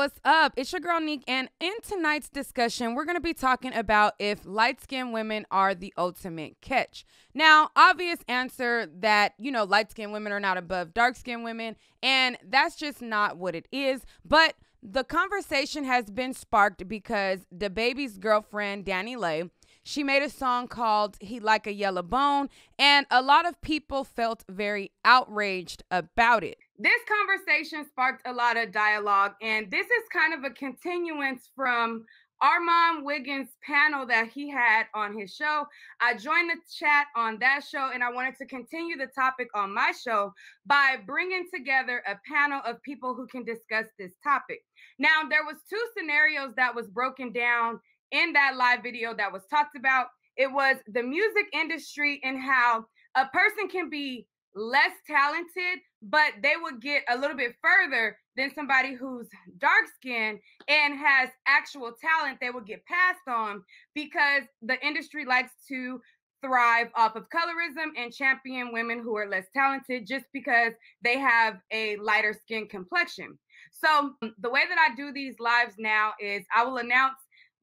what's up? It's your girl Nique, and in tonight's discussion, we're going to be talking about if light-skinned women are the ultimate catch. Now, obvious answer that, light-skinned women are not above dark-skinned women, and that's just not what it is. But the conversation has been sparked because DaBaby's girlfriend, Nique, she made a song called He Like a Yellow Bone, and a lot of people felt very outraged about it. This conversation sparked a lot of dialogue, and this is kind of a continuance from Armand Wiggins' panel that he had on his show. I joined the chat on that show, and I wanted to continue the topic on my show by bringing together a panel of people who can discuss this topic. Now, there was two scenarios that was broken down in that live video that was talked about. It was the music industry and how a person can be less talented, but they would get a little bit further than somebody who's dark skinned and has actual talent. They would get passed on because the industry likes to thrive off of colorism and champion women who are less talented just because they have a lighter skin complexion. So the way that I do these lives now is I will announce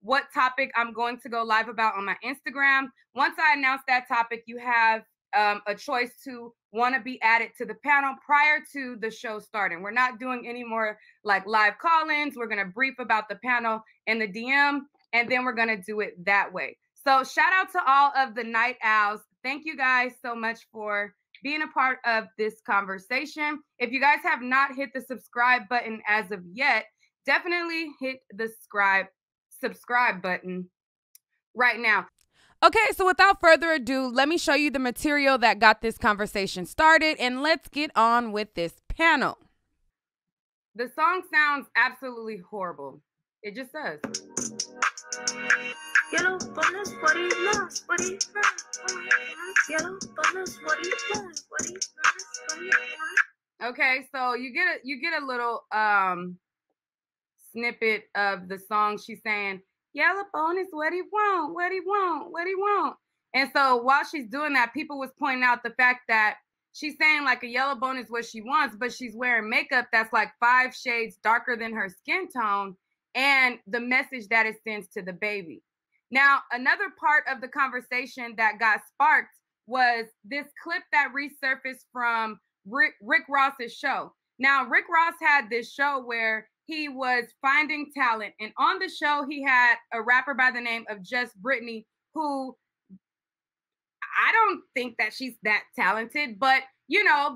what topic I'm going to go live about on my Instagram. Once I announce that topic, you have a choice to want to be added to the panel prior to the show starting. We're not doing any more like live call-ins. We're going to brief about the panel in the DM, and then we're going to do it that way. So shout out to all of the night owls. Thank you guys so much for being a part of this conversation. If you guys have not hit the subscribe button as of yet, definitely hit the subscribe button right now. Okay, so without further ado, let me show you the material that got this conversation started, and let's get on with this panel. The song sounds absolutely horrible. It just does. Yellow bonus, what he loves, what he loves. Yellow bonus, what he loves, what he loves, what he loves. Okay, so you get a little snippet of the song. She's saying, yellow bone is what he want, what he want, what he want. And so while she's doing that, people was pointing out the fact that she's saying like a yellow bone is what she wants, but she's wearing makeup that's like 5 shades darker than her skin tone and the message that it sends to the baby. Now, another part of the conversation that got sparked was this clip that resurfaced from Rick Ross's show. Now, Rick Ross had this show where he was finding talent, and on the show he had a rapper by the name of Just Brittany, who I don't think that she's that talented, but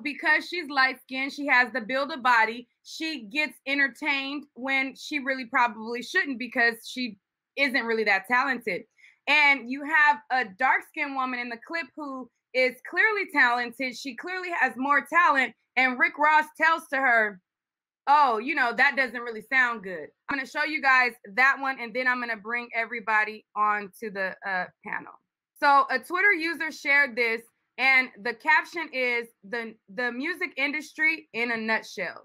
because she's light-skinned, she has the build of body, she gets entertained when she really probably shouldn't because she isn't really that talented. And you have a dark-skinned woman in the clip who is clearly talented. She clearly has more talent, and Rick Ross tells to her, oh, that doesn't really sound good. I'm going to show you guys that one, and then I'm going to bring everybody on to the panel. So a Twitter user shared this, and the caption is the music industry in a nutshell.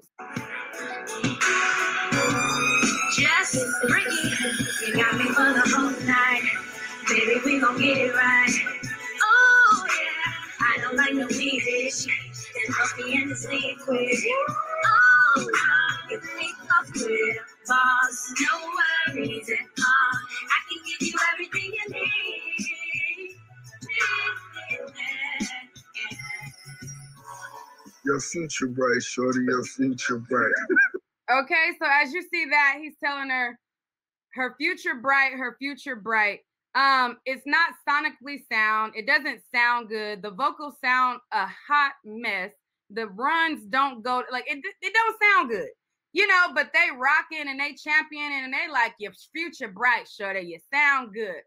Just Brittany, you got me for the whole night. Baby, we gon' get it right. Oh, yeah, I don't like no weird shit. Then must be in this liquid. Oh, you think I'm with a boss, no worries at all. I can give you everything you need. Your future bright, shorty, your future bright. Okay, so as you see that, he's telling her future bright, her future bright. It's not sonically sound. It doesn't sound good. The vocals sound a hot mess. The runs don't go, like, it don't sound good, but they rocking and they championing and they like, your future bright, shorty, you sound good.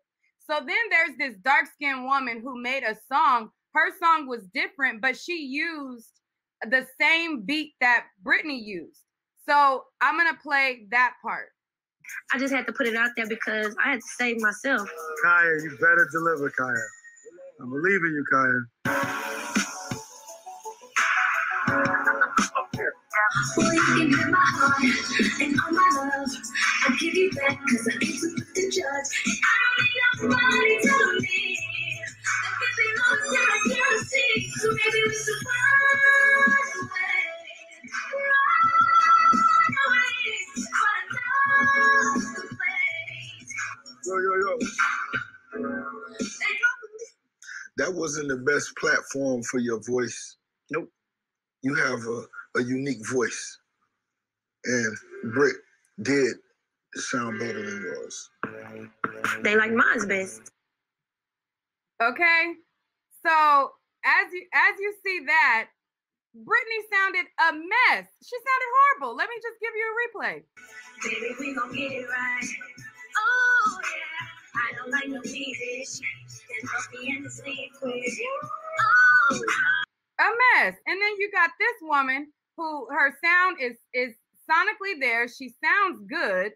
So then there's this dark-skinned woman who made a song. Her song was different, but she used the same beat that Brittany used. So I'm going to play that part. I just had to put it out there because I had to save myself. Kaya, you better deliver, Kaya. I believe in you, Kaya. Boy, you can have my heart and all my love. I'll give you that because I ain't with the judge. And I don't need nobody telling me that this ain't all that I can't see. So maybe we should run away. Run away. that wasn't the best platform for your voice. Nope. You have a unique voice, and Britt did sound better than yours. They like mine's best. Okay, so as you see that, Brittany sounded a mess. She sounded horrible. Let me just give you a replay. Baby, we gon' get it right. Oh yeah, I don't like no weedish. There's coffee in this liquid. Oh A mess. And then you got this woman who her sound is sonically there. She sounds good,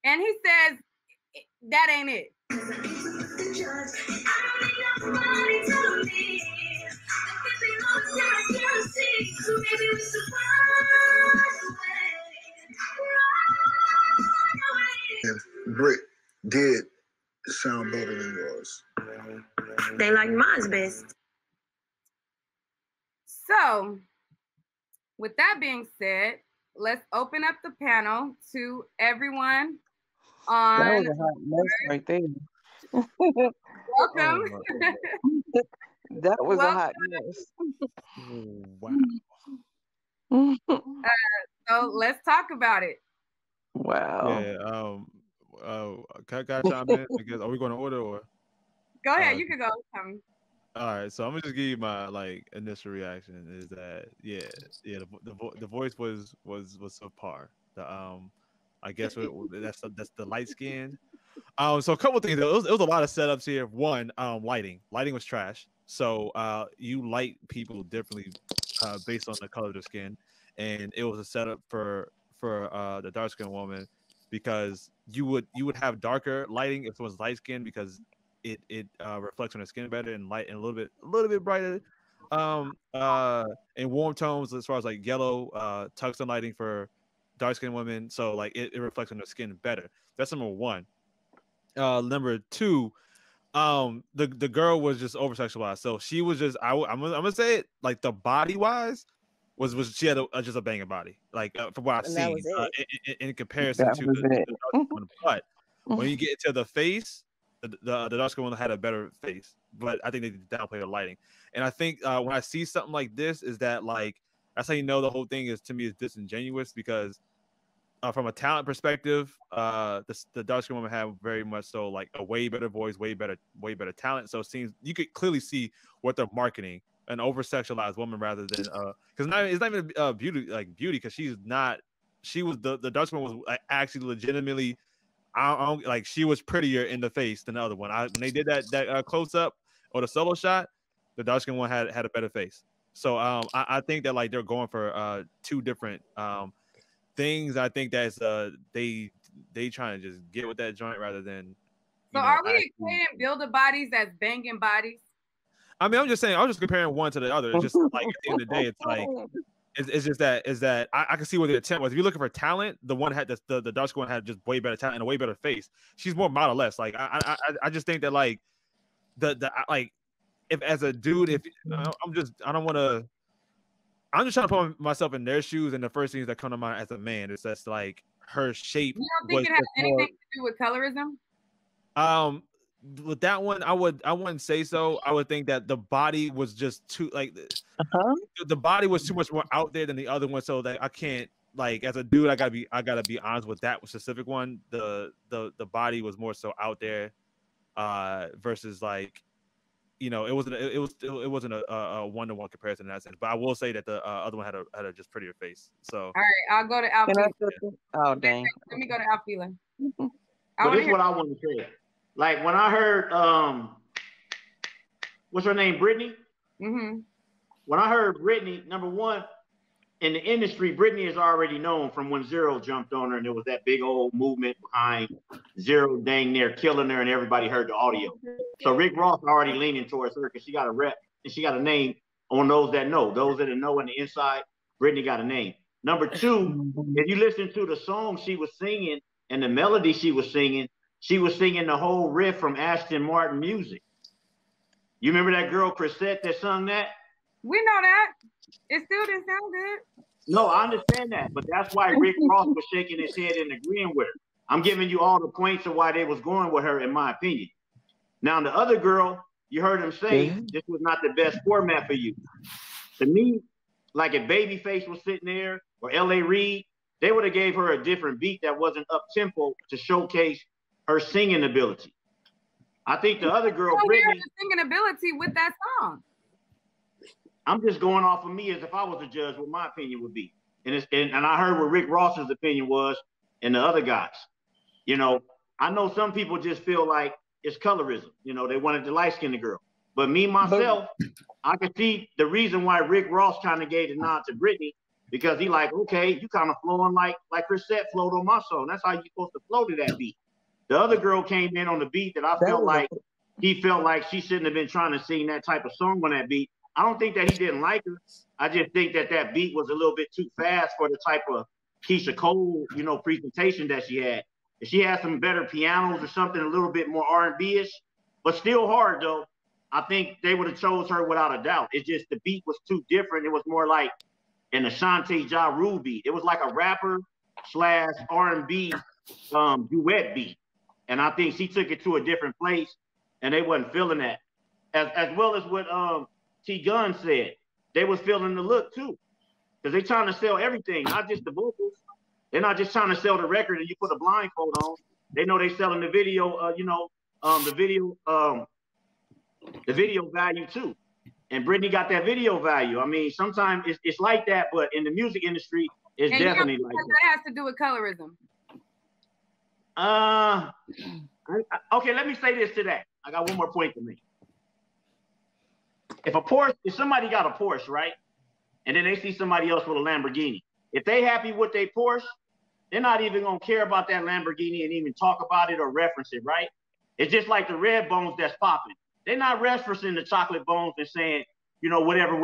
and he says that ain't it. And Britt did sound better than yours. they like mine's best. So, with that being said, let's open up the panel to everyone That on. was a hot mess right there. Welcome. That was a Welcome. hot mess. Wow. So let's talk about it. Wow. Yeah. Can I chime in? I guess, are we going to order or? Go ahead. You can go. All right, so I'm gonna just give you my initial reaction. Is that the voice was subpar. I guess that's the light skin. So a couple of things. It was a lot of setups here. One, lighting. Lighting was trash. So you light people differently based on the color of their skin, and it was a setup for the dark skinned woman because you would have darker lighting if it was light skin because it reflects on her skin better and light and a little bit brighter. In warm tones as far as like yellow, tungsten lighting for dark skinned women. So like it reflects on their skin better. That's number one. Number two, the girl was just over sexualized. So she was just I'm gonna say it like the body wise was she had just a banging body like from what I've And that seen was in comparison That to was it. the dark one. But when you get into the face, the dark skin one had a better face. But I think they downplay the lighting. And I think when I see something like this, is that like that's how you know the whole thing is to me is disingenuous because. From a talent perspective, the dark skin woman had very much so like a way better voice, way better talent. So it seems you could clearly see what they're marketing, an over sexualized woman rather than because it's not even beauty because she was the dark skin was like, actually legitimately like she was prettier in the face than the other one. When they did that close up or the solo shot, the dark skin one had a better face. So I think that like they're going for two different things. I think that's they trying to just get with that joint rather than. So are we equating builder bodies as banging bodies? I mean, I'm just saying. I was just comparing one to the other. It's just like at the end of the day, it's like it's just that I can see what the attempt was. If you're looking for talent, the one had the dark skin one had just way better talent and a way better face. She's more model-less. Like I just think that like the like if as a dude I'm just trying to put myself in their shoes, and the first things that come to mind as a man is that's like her shape. You don't think it has anything to do with colorism? With that one, I wouldn't say so. I would think that the body was just too like the body was too much more out there than the other one, so that I can't like as a dude, I gotta be honest with that specific one. The body was more so out there, versus like. You know, it wasn't a one-to-one comparison in that sense. But I will say that the other one had a just prettier face. So all right, I'll go to Alfila. Oh dang! Let me go to Alfila. But this is what I want to say. Like when I heard what's her name, Brittany? Mm-hmm. When I heard Brittany, number one, in the industry, Brittany is already known from when Zero jumped on her, and there was that big old movement behind Zero dang near killing her, and everybody heard the audio. So Rick Ross already leaning towards her because she got a rep and she got a name on those that know. Those that know in the inside, Brittany got a name. Number two, if you listen to the song she was singing and the melody she was singing the whole riff from Aston Martin music. You remember that girl Chrisette that sung that? We know that. It still didn't sound good. No, I understand that, but that's why Rick Ross was shaking his head and agreeing with her. I'm giving you all the points of why they was going with her, in my opinion. Now the other girl, you heard him say this was not the best format for you. To me, like if Babyface was sitting there or L.A. Reid, they would have gave her a different beat that wasn't up tempo to showcase her singing ability. I think the other girl, Brittany, singing ability with that song. I'm just going off of me as if I was a judge, what my opinion would be. And I heard what Rick Ross's opinion was and the other guys. You know, I know some people just feel like it's colorism. You know, they wanted the light-skinned girl. But me, myself, I could see the reason why Rick Ross kind of gave the nod to Brittany, because he like, okay, you kind of flowing like Chrisette flowed on my song. That's how you're supposed to flow to that beat. The other girl came in on the beat that I felt like he felt like she shouldn't have been trying to sing that type of song on that beat. I don't think that he didn't like her. I just think that that beat was a little bit too fast for the type of Keisha Cole, you know, presentation that she had. If she had some better pianos or something, a little bit more R&B-ish, but still hard though, I think they would have chose her without a doubt. It's just the beat was too different. It was more like an Ashanti Ja Rule beat. It was like a rapper / R&B duet beat. And I think she took it to a different place and they wasn't feeling that. As well as what T Gun said, they was feeling the look too. Because they trying to sell everything, not just the vocals. They're not just trying to sell the record and you put a blindfold on. They know they selling the video, the video value too. And Brittany got that video value. I mean, sometimes it's like that, but in the music industry, it's definitely like that. That has to do with colorism. Okay, let me say this today. I got one more point to make. If somebody got a Porsche, right? And then they see somebody else with a Lamborghini. If they happy with their Porsche, they're not even gonna care about that Lamborghini and even talk about it or reference it, right? It's just like the red bones that's popping. They're not referencing the chocolate bones and saying, you know, whatever.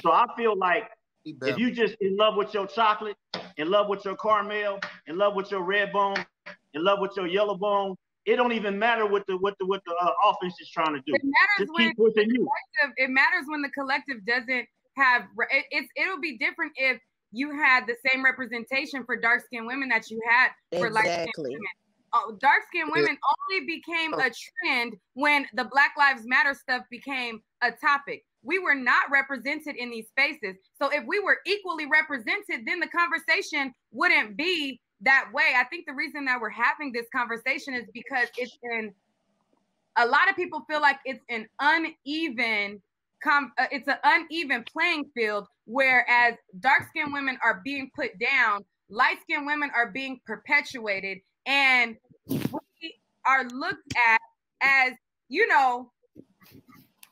So I feel like if you just in love with your chocolate, in love with your caramel, in love with your red bone, in love with your yellow bone, it don't even matter what the offense is trying to do. It matters just keep pushing you. It matters when the collective doesn't have. It'll be different if you had the same representation for dark-skinned women that you had for light-skinned women. Dark-skinned women only became a trend when the Black Lives Matter stuff became a topic. We were not represented in these spaces. So if we were equally represented, then the conversation wouldn't be that way. I think the reason that we're having this conversation is because a lot of people feel like it's an uneven playing field, whereas dark-skinned women are being put down, light-skinned women are being perpetuated, and we are looked at as, you know,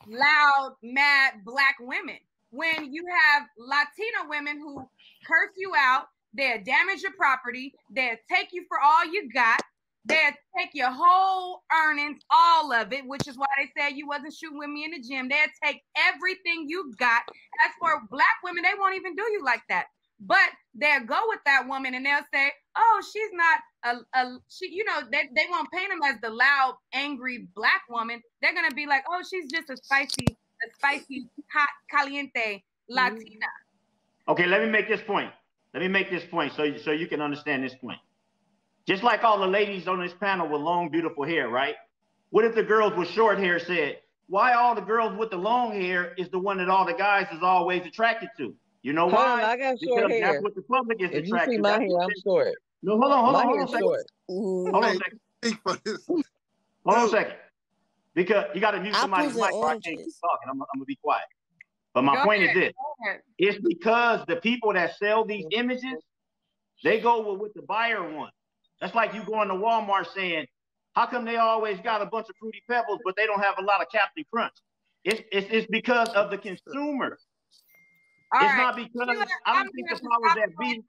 loud, mad Black women. When you have Latina women who curse you out, they'll damage your property, they'll take you for all you got, they'll take your whole earnings, all of it, which is why they said you wasn't shooting with me in the gym. They'll take everything you got. As for Black women, they won't even do you like that. But they'll go with that woman and they'll say, oh, she's not they won't paint them as the loud, angry Black woman. They're gonna be like, oh, she's just a spicy, hot, caliente Latina. Okay, let me make this point so you can understand this point. Just like all the ladies on this panel with long, beautiful hair, right? What if the girls with short hair said, why all the girls with the long hair is the one that all the guys is always attracted to? You know why? I got short hair. That's what the public is attracted to. If you see my hair, I'm short. No, hold on a second. Hold on a second. Because you got to mute somebody's mic so I can't keep talking. I'm going to be quiet. But my point is this. It's because the people that sell these images, they go with what the buyer wants. That's like you going to Walmart saying, how come they always got a bunch of Fruity Pebbles, but they don't have a lot of Captain Crunch? It's because of the consumer. It's not because I don't think the powers that be.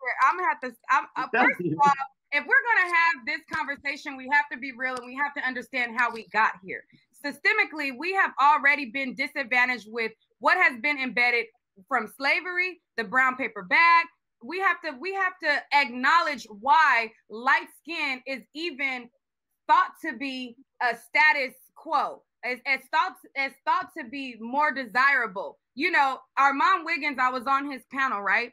First of all, if we're going to have this conversation, we have to be real and we have to understand how we got here. Systemically, we have already been disadvantaged with what has been embedded from slavery, the brown paper bag. We have to acknowledge why light skin is even thought to be a status quo. It's thought to be more desirable. You know, Armand Wiggins, I was on his panel, right?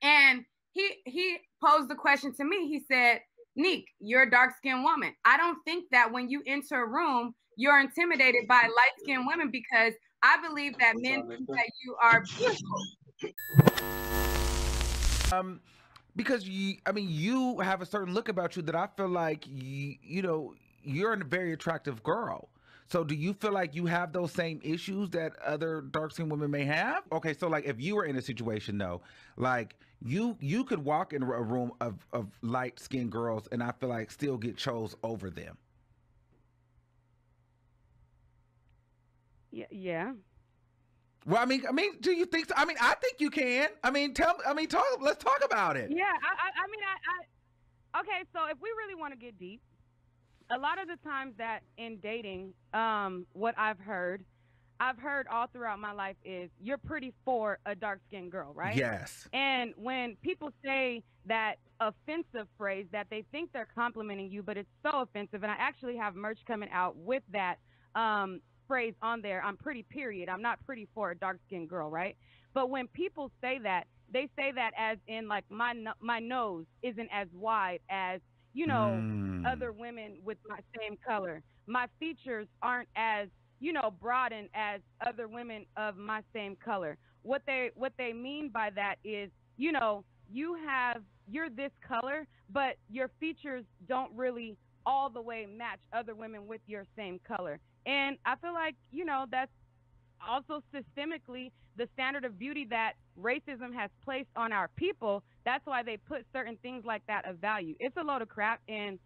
And he posed the question to me. He said, Nique, you're a dark-skinned woman. I don't think that when you enter a room, you're intimidated by light-skinned women because I believe that men think that you are beautiful. Because you have a certain look about you that I feel like you're a very attractive girl. So do you feel like you have those same issues that other dark-skinned women may have? Okay, so like if you were in a situation though, like you could walk in a room of light-skinned girls and I feel like still get chose over them. Yeah. Well, I mean, do you think so? I mean, I think you can. I mean, talk. Let's talk about it. Yeah, okay, so if we really want to get deep, a lot of the times that in dating, what I've heard all throughout my life is you're pretty for a dark-skinned girl, right? Yes. And when people say that offensive phrase that they think they're complimenting you, but it's so offensive, and I actually have merch coming out with that phrase on there. I'm pretty, period. I'm not pretty for a dark-skinned girl, right? But when people say that, they say that as in like my nose isn't as wide as other women with my same color. My features aren't as broadened as other women of my same color. What they mean by that is you're this color, but your features don't really all the way match other women with your same color. And I feel like that's also systemically the standard of beauty that racism has placed on our people. That's why they put certain things like that of value. It's a load of crap. And,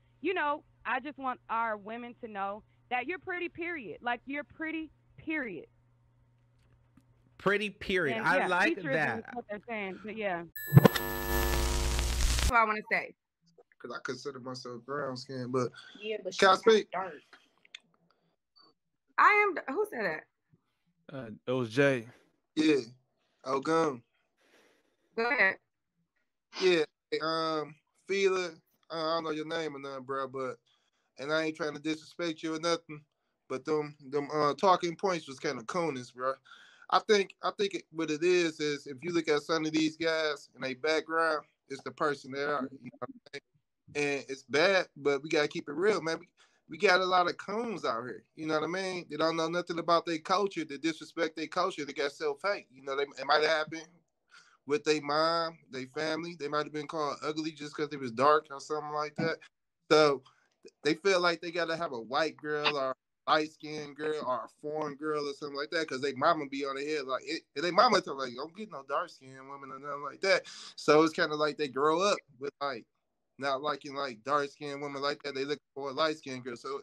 I just want our women to know that you're pretty, period. Like, you're pretty, period. Pretty, period. And, I like that. Is what they're saying, but yeah. That's what I want to say. Because I consider myself brown skin, but yeah, but can I speak? Dark. I am. Who said that? It was Jay. Yeah. Oh, gum. Go ahead. Yeah. Feeler. I don't know your name or nothing, bro, and I ain't trying to disrespect you or nothing, but them talking points was kind of coolness, bro. I think what it is if you look at some of these guys and their background, it's the person they are. You know what I'm saying? And it's bad, but we gotta keep it real, man. We got a lot of coons out here. You know what I mean? They don't know nothing about their culture. They disrespect their culture. They got self-hate. It might have happened with their mom, their family. They might have been called ugly just because they was dark or something like that. So they feel like they got to have a white girl or a light-skinned girl or a foreign girl or something like that because their mama be on their head like it. And their mama tell like, don't get no dark-skinned women or nothing like that. So it's kind of like they grow up with like not liking like dark-skinned women like that. They look for a light-skinned girl. So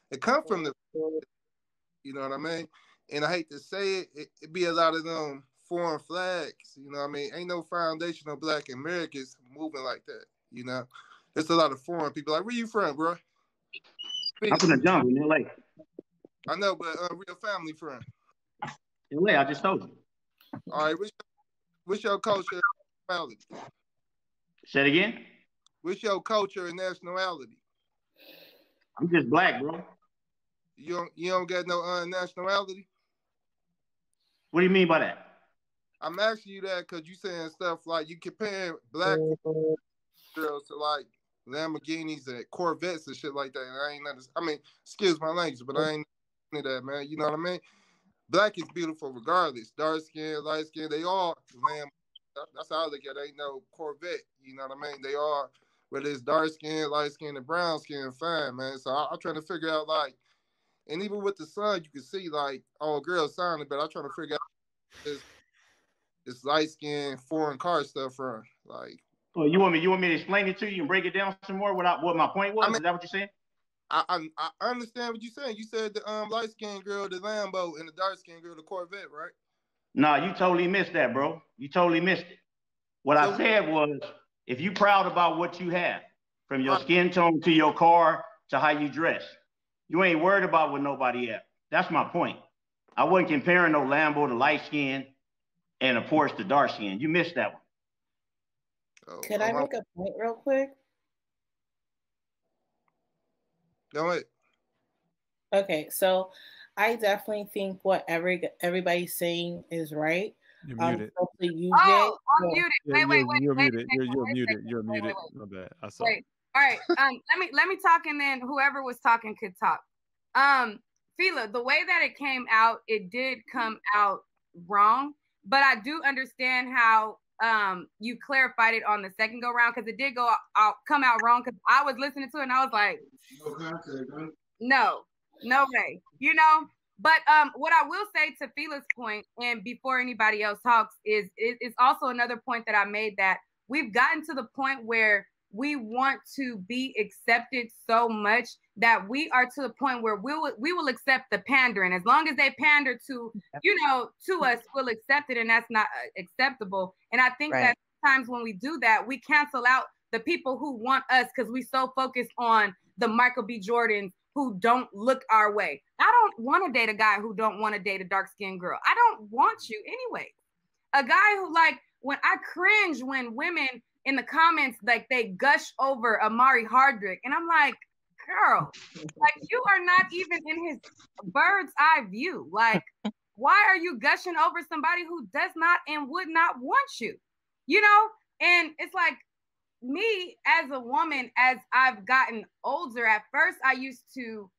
it comes from the, you know what I mean? And I hate to say it be a lot of them foreign flags. You know what I mean? Ain't no foundational Black Americans moving like that. There's a lot of foreign people. Like, where you from, bro? I'm from the jungle in LA. I know, but real family friend. LA, I just told you. All right, what's your culture and nationality? Say it again? What's your culture and nationality? I'm just black, bro. You don't get no nationality? What do you mean by that? I'm asking you that because you saying stuff like you comparing black girls to like Lamborghinis and Corvettes and shit like that. And I mean, excuse my language, but I ain't into that, man. You know what I mean? Black is beautiful regardless. Dark skin, light skin, they all Lamb. That's how I look at it. Ain't no Corvette. You know what I mean? They are, whether it's dark skin, light skin, and brown skin, fine, man. So I'm trying to figure out like, and even with the sun, you can see like all girls sounding, but I'm trying to figure out this light skin foreign car stuff from like. Oh, you want me to explain it to you and break it down some more? What my point was? Is that what you're saying? I understand what you're saying. You said the light skinned girl, the Lambo, and the dark skinned girl, the Corvette, right? No, you totally missed that, bro. You totally missed it. What I said was, if you proud about what you have, from your skin tone to your car to how you dress, you ain't worried about what nobody have. That's my point. I wasn't comparing no Lambo to light skin and a Porsche to dark skin. You missed that one. Could I make a point real quick? Go ahead. Okay, so I definitely think what everybody's saying is right. You're muted. You, I'm muted. Yeah, Wait. You're muted. You're muted. You're muted. My bad. I saw. Wait. All right. Let me talk, and then whoever was talking could talk. Fila, the way that it came out, it did come out wrong, but I do understand how you clarified it on the second go round, because it did come out wrong, because I was listening to it and I was like, no way, you know. But what I will say to Fila's point, and before anybody else talks, is also another point that I made, that we've gotten to the point where we want to be accepted so much that we are to the point where we will accept the pandering. As long as they pander to, to us, we'll accept it, and that's not acceptable. And I think that sometimes when we do that, we cancel out the people who want us, because we so focused on the Michael B. Jordans who don't look our way. I don't want to date a guy who don't want to date a dark-skinned girl. I don't want you anyway. A guy who, like, when I cringe when women in the comments, like, they gush over Amari Hardrick, and I'm like, girl, like, you are not even in his bird's eye view. Like, why are you gushing over somebody who does not and would not want you? You know? And it's like, me as a woman, as I've gotten older, at first I used to,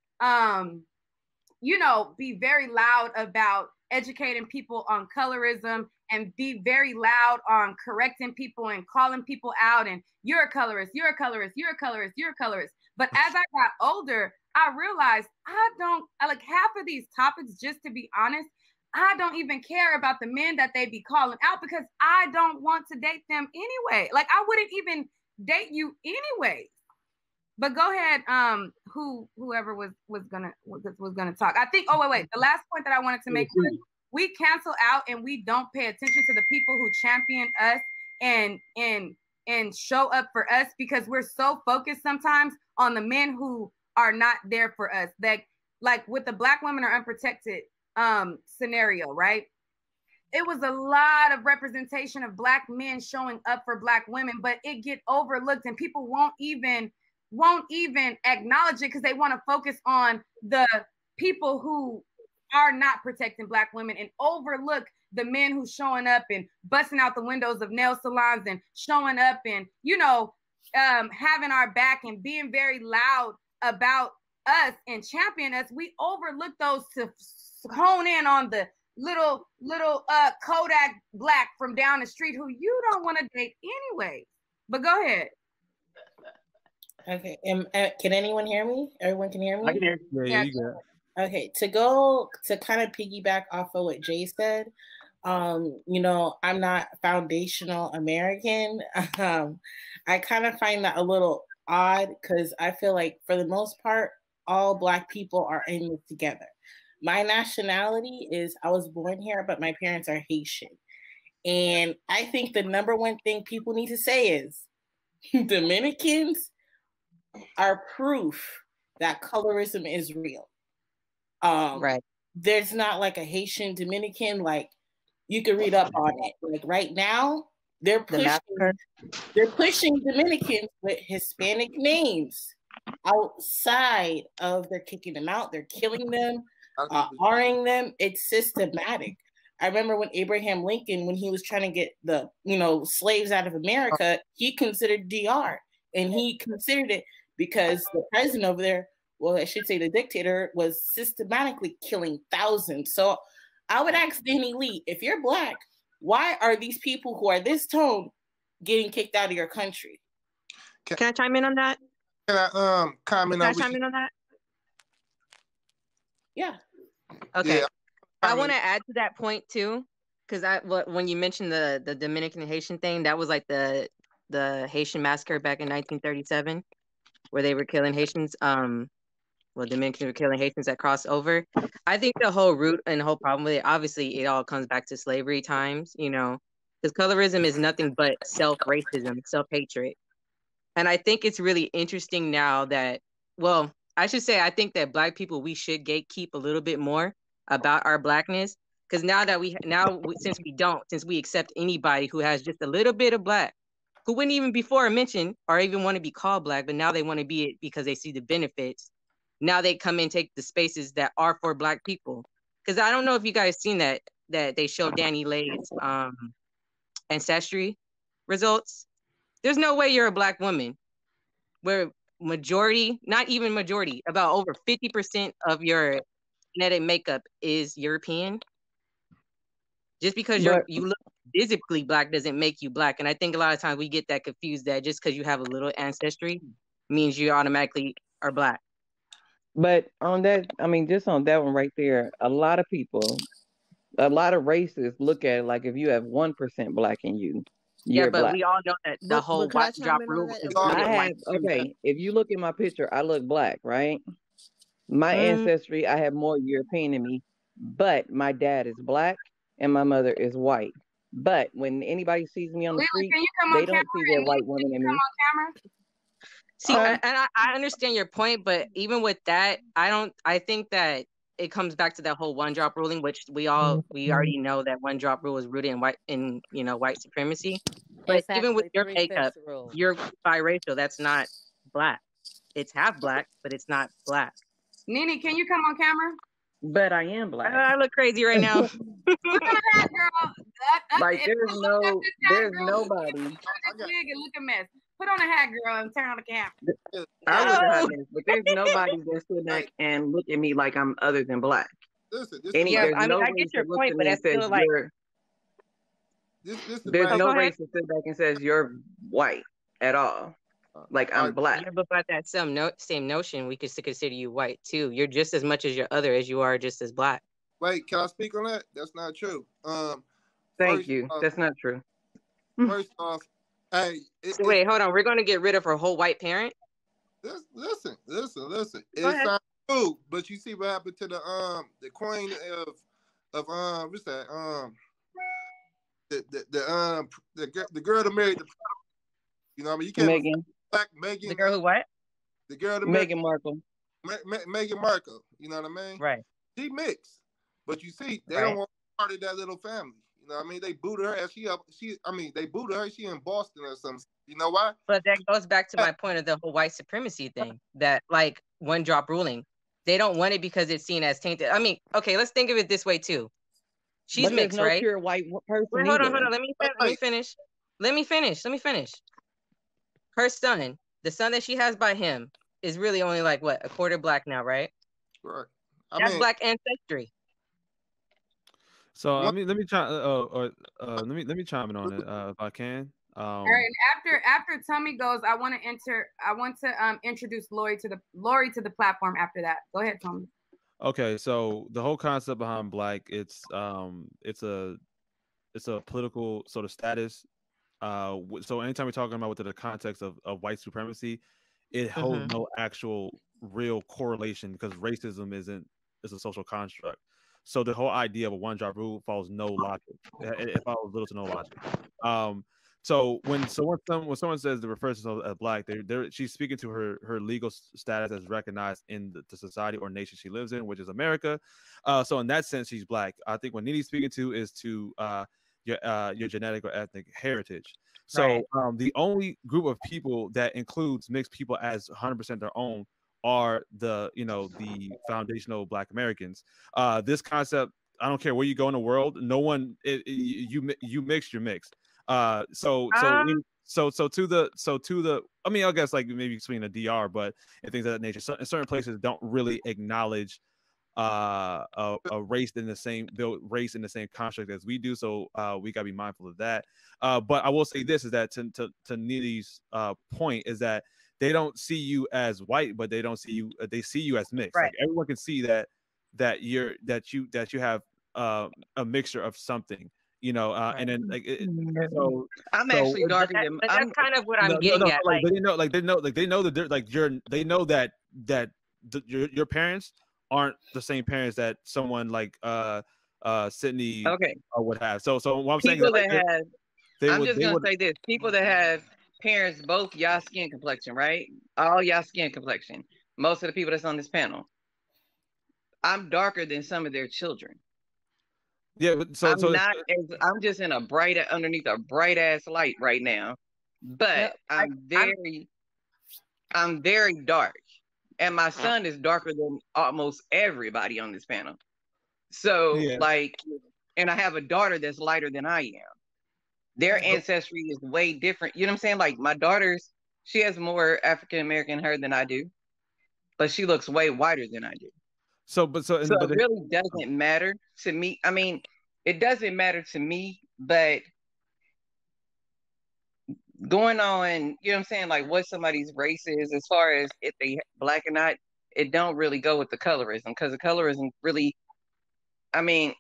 be very loud about educating people on colorism, and be very loud on correcting people and calling people out, and you're a colorist, you're a colorist, you're a colorist, you're a colorist. But as I got older, I realized I like half of these topics, just to be honest, I don't even care about the men that they be calling out, because I don't want to date them anyway. Like, I wouldn't even date you anyway. But go ahead, whoever was gonna talk. I think. Oh wait. The last point that I wanted to make was, we cancel out and we don't pay attention to the people who champion us and show up for us, because we're so focused sometimes on the men who are not there for us. Like with the Black women are unprotected scenario, right? It was a lot of representation of Black men showing up for Black women, but it get overlooked, and people won't even acknowledge it, because they want to focus on the people who are not protecting Black women, and overlook the men who showing up and busting out the windows of nail salons, and showing up and, having our back and being very loud about us and champion us. We overlook those to hone in on the little Kodak Black from down the street who you don't want to date anyway. But go ahead. Okay. Can anyone hear me? Everyone can hear me? I can hear you. Yeah, you got. Okay, to kind of piggyback off of what Jay said, I'm not foundational American. I kind of find that a little odd, because I feel like for the most part, all Black people are in this together. My nationality is, I was born here, but my parents are Haitian. And I think the number one thing people need to say is, Dominicans are proof that colorism is real. Right. There's not like a Haitian Dominican, like, you can read up on it. Like right now, they're pushing Dominicans with Hispanic names outside of, they're kicking them out, they're killing them, R-ing them. It's systematic. I remember when Abraham Lincoln, when he was trying to get the, slaves out of America, he considered DR, and he considered it because the president over there, well, I should say the dictator, was systematically killing thousands. So I would ask Danny Lee, if you're Black, why are these people who are this tone getting kicked out of your country? Can I chime in on that? Can I comment on? Can I chime in on that? Yeah. Okay. Yeah. I want to add to that point too, because when you mentioned the Dominican and Haitian thing, that was like the Haitian massacre back in 1937, where they were killing Haitians. Dominicans were killing Haitians that crossed over. I think the whole root and the whole problem with it, obviously, it all comes back to slavery times, because colorism is nothing but self-racism, self-hatred. And I think it's really interesting now that, I should say, I think that Black people, we should gatekeep a little bit more about our Blackness, because since we accept anybody who has just a little bit of Black, who wouldn't even before mention or even want to be called Black, but now they want to be it because they see the benefits. Now they come and take the spaces that are for Black people. Because I don't know if you guys seen that they showed Danny Lay's ancestry results. There's no way you're a Black woman where majority, not even majority, about over 50% of your genetic makeup is European. Just because you look physically black doesn't make you black. And I think a lot of times we get that confused that just because you have a little ancestry means you automatically are black. But on that, I mean, just on that one right there, a lot of people, a lot of races look at it like if you have 1% black in you, you're but black. we all know that the whole can I white chime drop in on rule that? is I rooted in have, white supremacy. okay, if you look at my picture, I look black, right? My ancestry, I have more European in me, but my dad is black and my mother is white. But when anybody sees me on the street, Can you come they on don't see that white woman in me. See, and I understand your point, but even with that, I think that it comes back to that whole one drop ruling, which we already know that one drop rule is rooted in white supremacy. But It's even with actually your makeup, 3/5 rule. you're biracial. That's not black. It's half black, but it's not black. Nique, can you come on camera? But I am black. I look crazy right now. Look at that girl. Like there's nobody. Look a mess. Put on a hat, girl, and turn on the camera. I look hot mess, but there's nobody that sit back and look at me like I'm other than black. Listen, I get your point, but that's still like there's no race that sit back and says you're white at all. Like I'm black. Yeah, but by that same notion, we could still consider you white too. You're just as much as your other as you are just as black. Wait, can I speak on that? That's not true. Thank you. That's not true. First off, hey. So wait, hold on. We're going to get rid of her whole white parent? Listen. It's not true, but you see what happened to the queen of what's that the girl that married the, you know what I mean, you can't Megan. Black Megan. The girl who what? The girl that Meghan Markle. Meghan Markle. You know what I mean? Right. She mixed, but you see they don't want part of that little family. You know what I mean? They booted her as they booted her. She in Boston or something. You know why? But that goes back to my point of the whole white supremacy thing. That like one drop ruling. They don't want it because it's seen as tainted. I mean, okay, let's think of it this way too. She's mixed, no right? pure white person. Wait, hold on. Let me finish. Her son, the son that she has by him, is really only like what, a quarter black now, right? Right. That's black ancestry. So let me try. Let me chime in on it if I can. All right, and after Tommy goes, I want to introduce Lori to the platform. After that, go ahead, Tommy. Okay, so the whole concept behind black, it's a political sort of status. So anytime we're talking about within the context of white supremacy, it holds no actual real correlation because racism is a social construct. So the whole idea of a one drop rule follows no logic. It follows little to no logic. So when someone says they refer to herself as black, she's speaking to her legal status as recognized in the society or nation she lives in, which is America. So in that sense, she's black. I think what Nique's speaking to is to your genetic or ethnic heritage. So the only group of people that includes mixed people as 100% their own are the foundational Black Americans. This concept, I don't care where you go in the world, no one you mixed, you're mixed. So to the I mean, I guess like maybe between the DR, but and things of that nature. So in certain places don't really acknowledge a race in the same construct as we do. So we gotta be mindful of that. But I will say this is that to Nique's point is that they don't see you as white, but they don't see you. They see you as mixed. Right. Like everyone can see that you have a mixture of something. Right. And then like so I'm actually darker than. That's kind of what I'm getting at. Like they know that they know that your parents aren't the same parents that someone like Sydney would have. So what I'm saying is I'm just gonna say this: people that have parents both y'all skin complexion, right? All y'all skin complexion. Most of the people that's on this panel, I'm darker than some of their children. Yeah, but I'm just in underneath a bright ass light right now, but I'm very dark, and my son is darker than almost everybody on this panel. So and I have a daughter that's lighter than I am. Their ancestry is way different. You know what I'm saying? Like my daughters She has more African American in her than I do, but she looks way whiter than I do. So it really doesn't matter to me. I mean, it doesn't matter to me, but going on, you know what I'm saying, like what somebody's race is, as far as if they black or not, it don't really go with the colorism, because the colorism really, I mean,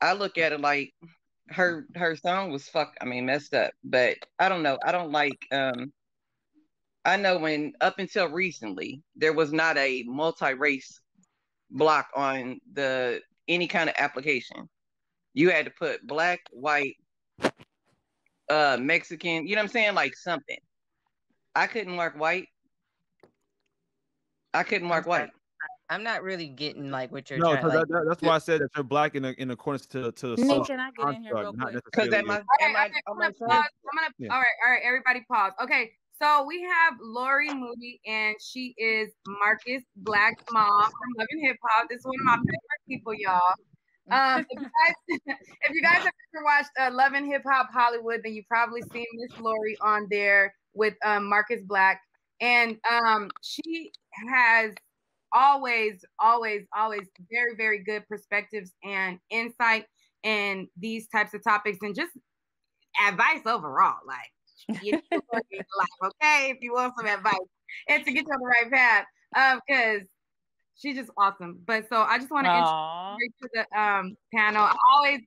I look at it like her song was messed up, but I don't know. I don't like I know when up until recently there was not a multi-race block on the any kind of application. You had to put black, white, Mexican, you know what I'm saying? Like something. I couldn't mark white. I'm not really getting like what you're No, trying. so Like, that's why I said that you're black in accordance to the social can I get in here real quick? Because I'm gonna all right, everybody pause. Okay, so we have Lori Moody, and she is Marcus Black's mom from Love and Hip Hop. This is one of my favorite people, y'all. If you guys have ever watched Love and Hip Hop Hollywood, then you've probably seen Miss Lori on there with Marcus Black, and she has always very, very good perspectives and insight in these types of topics, and just advice overall. Like, you need to work in life, okay? If you want some advice and to get you on the right path, because she's just awesome. But so I just want to introduce you to the panel. I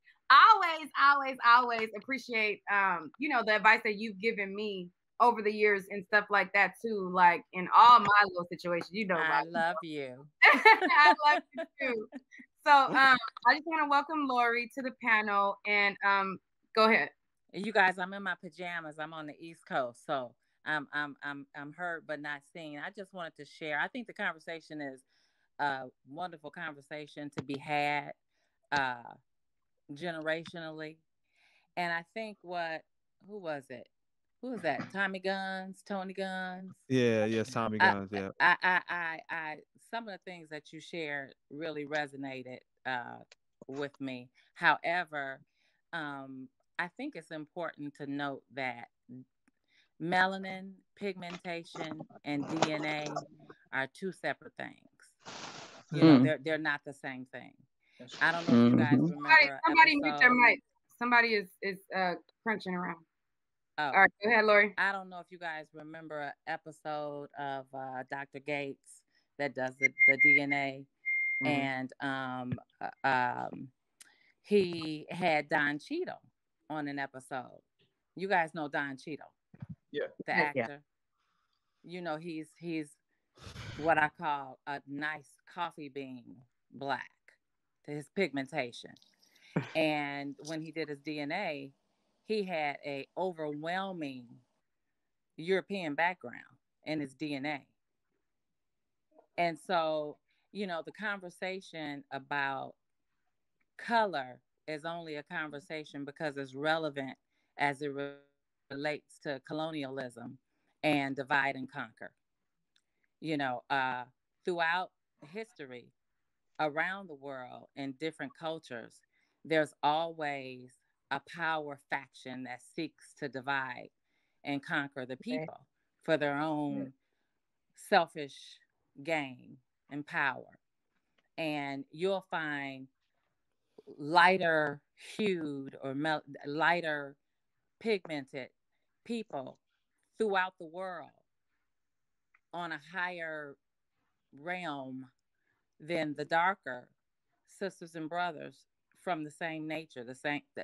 always appreciate the advice that you've given me over the years and stuff like that too. Like in all my little situations, I love you. I love you too. So I just want to welcome Lori to the panel, and go ahead. You guys, I'm in my pajamas. I'm on the East Coast, so I'm heard but not seen. I just wanted to share. I think the conversation is a wonderful conversation to be had generationally, and I think who was it? Who was that? Tony Guns? Yeah, yes, Tommy Guns. Yeah. I some of the things that you shared really resonated with me. However, I think it's important to note that melanin, pigmentation, and DNA are two separate things. You know, they're not the same thing. I don't know if you guys remember. Somebody mute their mic. Somebody is crunching around. Oh. All right, go ahead, Lori. I don't know if you guys remember an episode of Dr. Gates that does the DNA, and he had Don Cheadle on an episode. You guys know Don Cheadle, the actor. Yeah. You know, he's what I call a nice coffee bean black to his pigmentation. And when he did his DNA, he had a overwhelming European background in his DNA. And so, you know, the conversation about color is only a conversation because it's relevant as it relates to colonialism and divide and conquer. You know, throughout history, around the world, in different cultures, there's always a power faction that seeks to divide and conquer the people for their own selfish gain and power. And you'll find lighter hued or lighter pigmented people throughout the world on a higher realm than the darker sisters and brothers from the same nature, the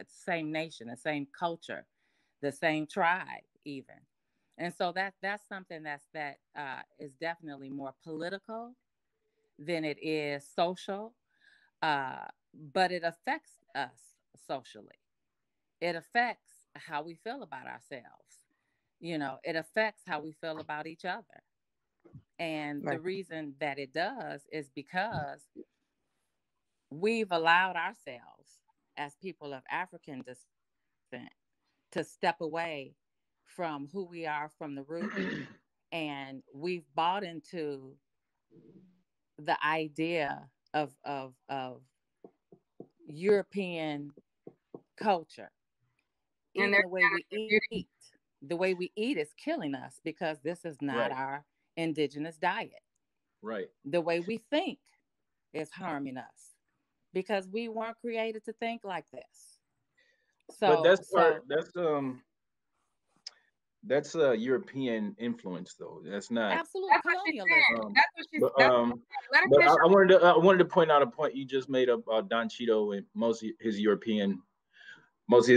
same nation, the same culture, the same tribe, even. And so that's something that is definitely more political than it is social, but it affects us socially. It affects how we feel about ourselves. You know, it affects how we feel about each other. And the reason that it does is because we've allowed ourselves as people of African descent to step away from who we are from the root. And we've bought into the idea of European culture. Even the way we eat, the way we eat is killing us because this is not our indigenous diet. Right. The way we think is harming us because we weren't created to think like this. So but that's European influence, though. That's not absolute colonialism. That's what she's but I wanted to point out a point you just made about Don Cheeto and most of his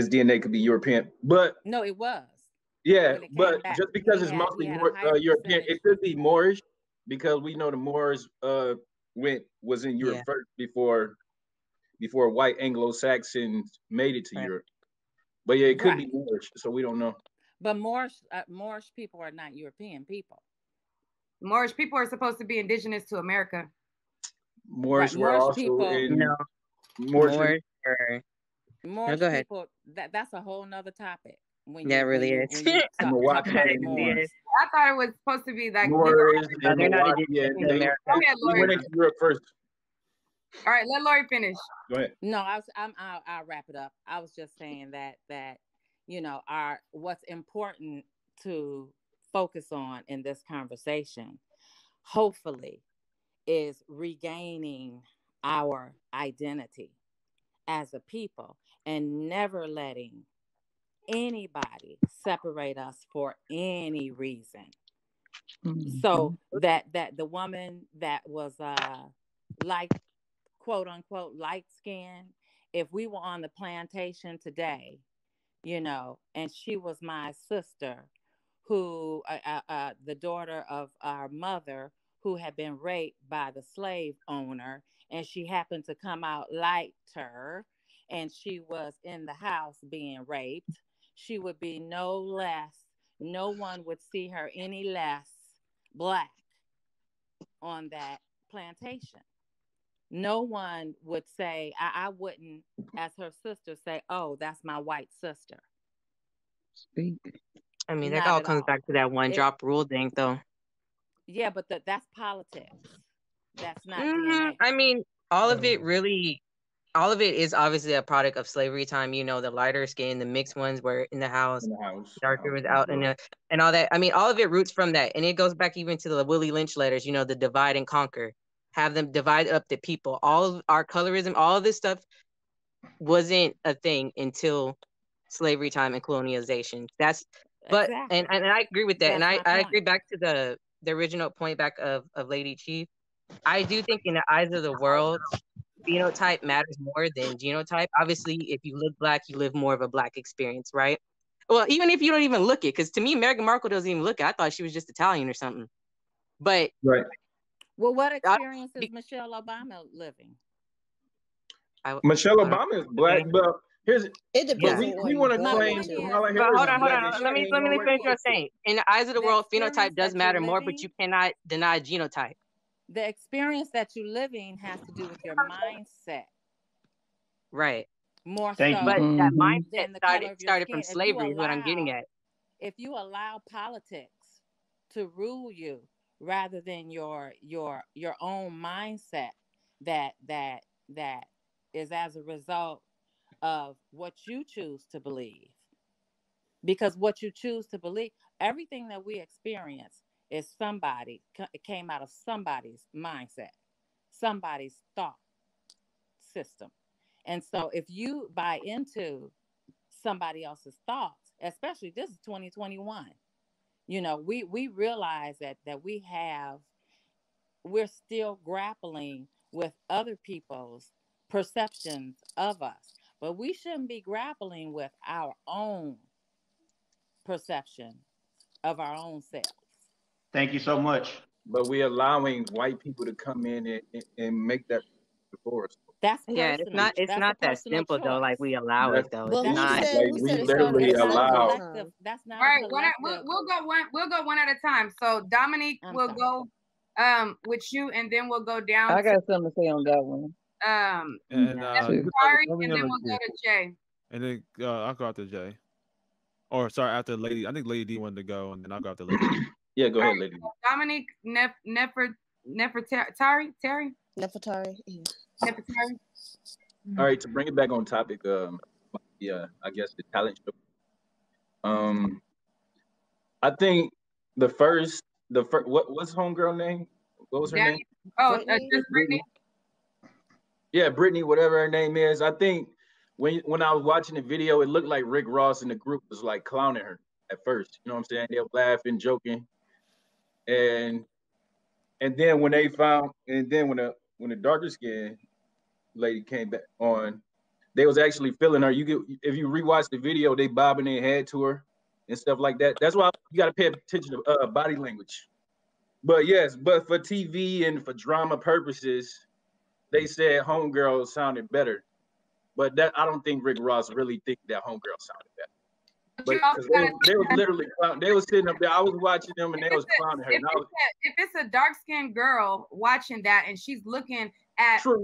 DNA could be European, but no, it was. Yeah, but just because it's mostly European, it could be Moorish because we know the Moors was in Europe first before white Anglo-Saxons made it to Europe. But yeah, it could be Moorish, so we don't know. But Moorish people are not European people. Moorish people are supposed to be indigenous to America. Moorish were also people, in Moorish people. That's a whole nother topic. Really is. I thought it was supposed to be like Moors and Milwaukee, we went into Europe first. All right, let Lori finish. Go ahead. No, I'll wrap it up. I was just saying that you know, what's important to focus on in this conversation, hopefully, is regaining our identity as a people and never letting anybody separate us for any reason. Mm-hmm. So that the woman that was like quote unquote light skinned, if we were on the plantation today, you know, and she was my sister, who the daughter of our mother who had been raped by the slave owner, and she happened to come out lighter, and she was in the house being raped, she would be no one would see her any less black on that plantation. No one would say, I wouldn't, as her sister, say, oh, that's my white sister. I mean, that all comes back to that one drop rule thing, though. Yeah, but that's politics. That's not DNA. I mean, all of it is obviously a product of slavery time. You know, the lighter skin, the mixed ones were in the house, darker was out, and all that. I mean, all of it roots from that. And it goes back even to the Willie Lynch letters, you know, the divide and conquer. Have them divide up the people. All of our colorism, all of this stuff wasn't a thing until slavery time and colonialization. Exactly. And I agree with that. That's and I agree back to the original point back of Lady Chief. I do think in the eyes of the world, phenotype matters more than genotype. Obviously, if you look black, you live more of a black experience, right? Well, even if you don't even look it, because to me, Meghan Markle doesn't even look it. I thought she was just Italian or something. But well, what experience is Michelle Obama living? Michelle Obama is black, but it depends. We want to claim Kamala Harris. Hold on. Let me finish what I'm saying. In the eyes of the world, phenotype does matter more, but you cannot deny genotype. The experience that you're living has to do with your mindset. Right. More so. But that mindset started from skin. Slavery is what I'm getting at. If you allow politics to rule you rather than your own mindset that is as a result of what you choose to believe. Because what you choose to believe, everything that we experience is it came out of somebody's mindset, somebody's thought system. And so if you buy into somebody else's thoughts, especially this is 2021, you know, we realize that we're still grappling with other people's perceptions of us, but we shouldn't be grappling with our own perception of our own selves. Thank you so much. But we're allowing white people to come in and make that divorce. That's personal. It's not that simple choice. Though. Like we allow it though. Well, it's not. We literally allow. That's not all right. We'll go one at a time. So Dominique will go with you, and then we'll go down. I got something to say on that one. Sorry, and then we'll go to Jay. And then I'll go after Jay. Or sorry, after Lady. I think Lady D wanted to go, and then I'll go after Lady. Yeah, go ahead, Lady. Dominique Nefertari. All right, to bring it back on topic, I guess the talent show. I think what's homegirl name? What was her name? Oh, just Brittany. Yeah, Brittany, whatever her name is. I think when I was watching the video, it looked like Rick Ross and the group was like clowning her at first. You know what I'm saying? They were laughing, joking, and then when the darker skin lady came back on, they was actually feeling her. If you rewatch the video, they bobbing their head to her and stuff like that. That's why you got to pay attention to body language. But for TV and for drama purposes, they said Homegirl sounded better. But that I don't think Rick Ross really think that Homegirl sounded better. But they was literally they was sitting up there. I was watching them and they was clowning her. If it's a dark-skinned girl watching that and she's looking at a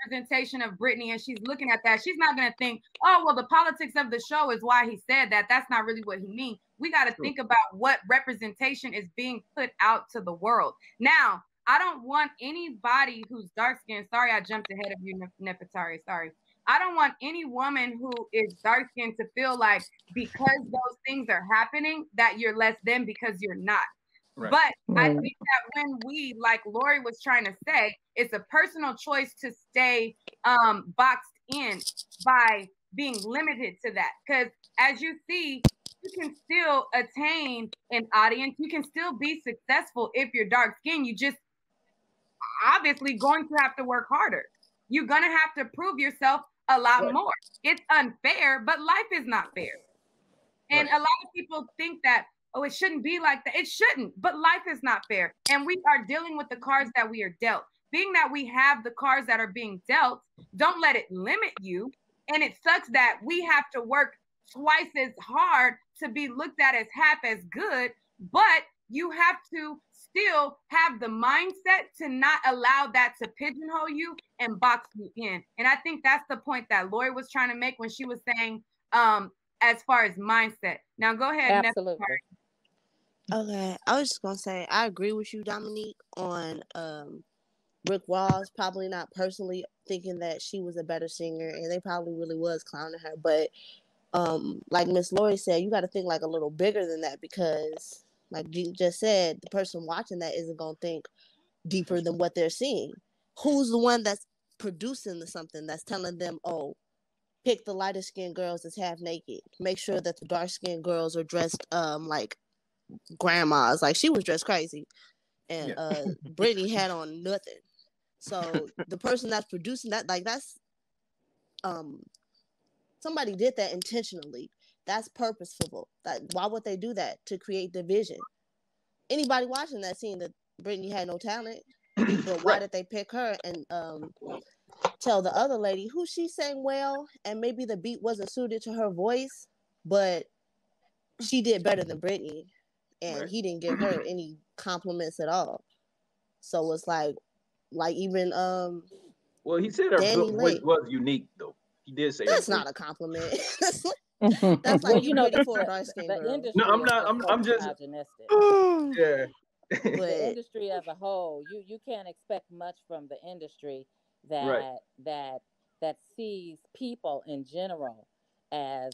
representation of Brittany and she's looking at that, she's not going to think, oh, well, the politics of the show is why he said that. That's not really what he means. We got to think about what representation is being put out to the world. Now, I don't want anybody who's dark-skinned. Sorry, I jumped ahead of you, Nefertari. Sorry. I don't want any woman who is dark-skinned to feel like because those things are happening that you're less than because you're not. Right. But I think that when we, like Lori was trying to say, it's a personal choice to stay boxed in by being limited to that. Because as you see, you can still attain an audience. You can still be successful if you're dark-skinned. You just obviously going to have to work harder. You're going to have to prove yourself a lot more. It's unfair, but life is not fair. And a lot of people think that, oh, it shouldn't be like that. It shouldn't, but life is not fair. And we are dealing with the cards that we are dealt. Being that we have the cards that are being dealt, don't let it limit you. And it sucks that we have to work twice as hard to be looked at as half as good, but you have to still have the mindset to not allow that to pigeonhole you and box you in. And I think that's the point that Lori was trying to make when she was saying, as far as mindset. Now go ahead. Absolutely. Okay, I was just gonna say I agree with you, Dominique, on Rick Ross probably not personally thinking that she was a better singer, and they probably really was clowning her. But like Miss Lori said, you got to think like a little bigger than that, because like you just said, the person watching that isn't gonna think deeper than what they're seeing. Who's the one that's producing something that's telling them, oh, pick the lighter skinned girls that's half naked. Make sure that the dark skinned girls are dressed like grandmas. Like she was dressed crazy. And Brittany had on nothing. So the person that's producing that, like that's somebody did that intentionally. That's purposeful. Why would they do that? To create division. Anybody watching that seeing that Brittany had no talent, but why did they pick her and tell the other lady who she sang well, and maybe the beat wasn't suited to her voice, but she did better than Brittany, and he didn't give her any compliments at all. So it's like even well, he said her voice was unique though. He did say that's not a compliment. That's like you know for a dark skin girl. No, I'm just yeah. The industry as a whole, you can't expect much from the industry that sees people in general as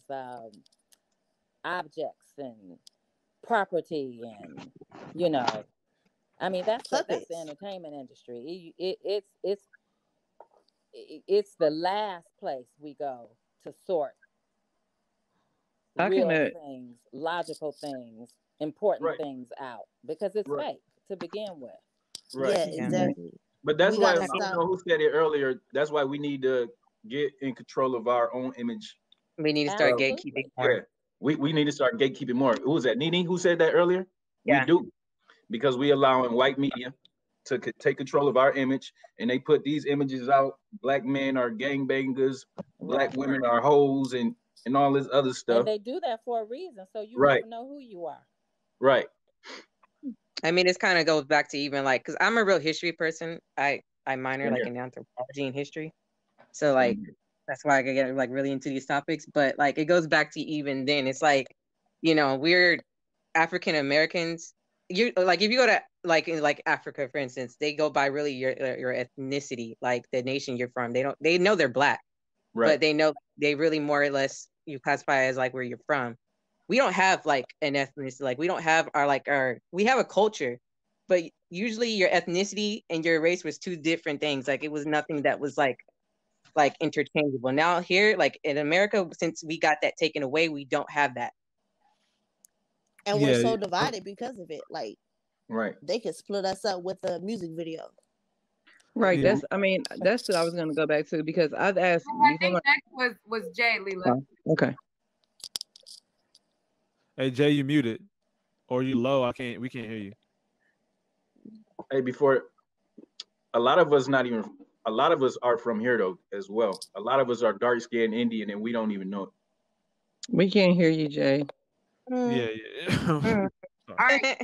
objects and property, and you know, I mean that's the entertainment industry. It's the last place we go to sort real things, logical things, important things out, because it's fake to begin with. Right. Yeah, exactly. But that's why I don't know who said it earlier. That's why we need to get in control of our own image. We need to start gatekeeping more. Yeah. We need to start gatekeeping more. Who was that? Nique who said that earlier? Yeah. We do. Because we allowing white media to take control of our image, and they put these images out. Black men are gangbangers, black women are hoes, and all this other stuff. And they do that for a reason, so you never know who you are. Right. I mean, this kind of goes back to even like, because I'm a real history person. I minor like in anthropology and history, so like that's why I get like really into these topics. But like it goes back to even then. It's like, you know, we're African Americans. You like if you go to like in like Africa, for instance, they go by really your ethnicity, like the nation you're from. They know they're black, but they know they really more or less you classify as like where you're from. we don't have like an ethnicity. Like we don't have we have a culture, but usually your ethnicity and your race was two different things. Like it was nothing that was like interchangeable. Now here, like in America, since we got that taken away, we don't have that. And we're so divided because of it. Like, right. They could split us up with a music video. Right. Yeah. That's what I was going to go back to, because I've asked. I think next was Jay, Leela. Oh, okay. Hey Jay, you muted, or you low? We can't hear you. Hey, before, a lot of us are from here though as well. A lot of us are dark skinned Indian and we don't even know it. We can't hear you, Jay. Yeah. All right.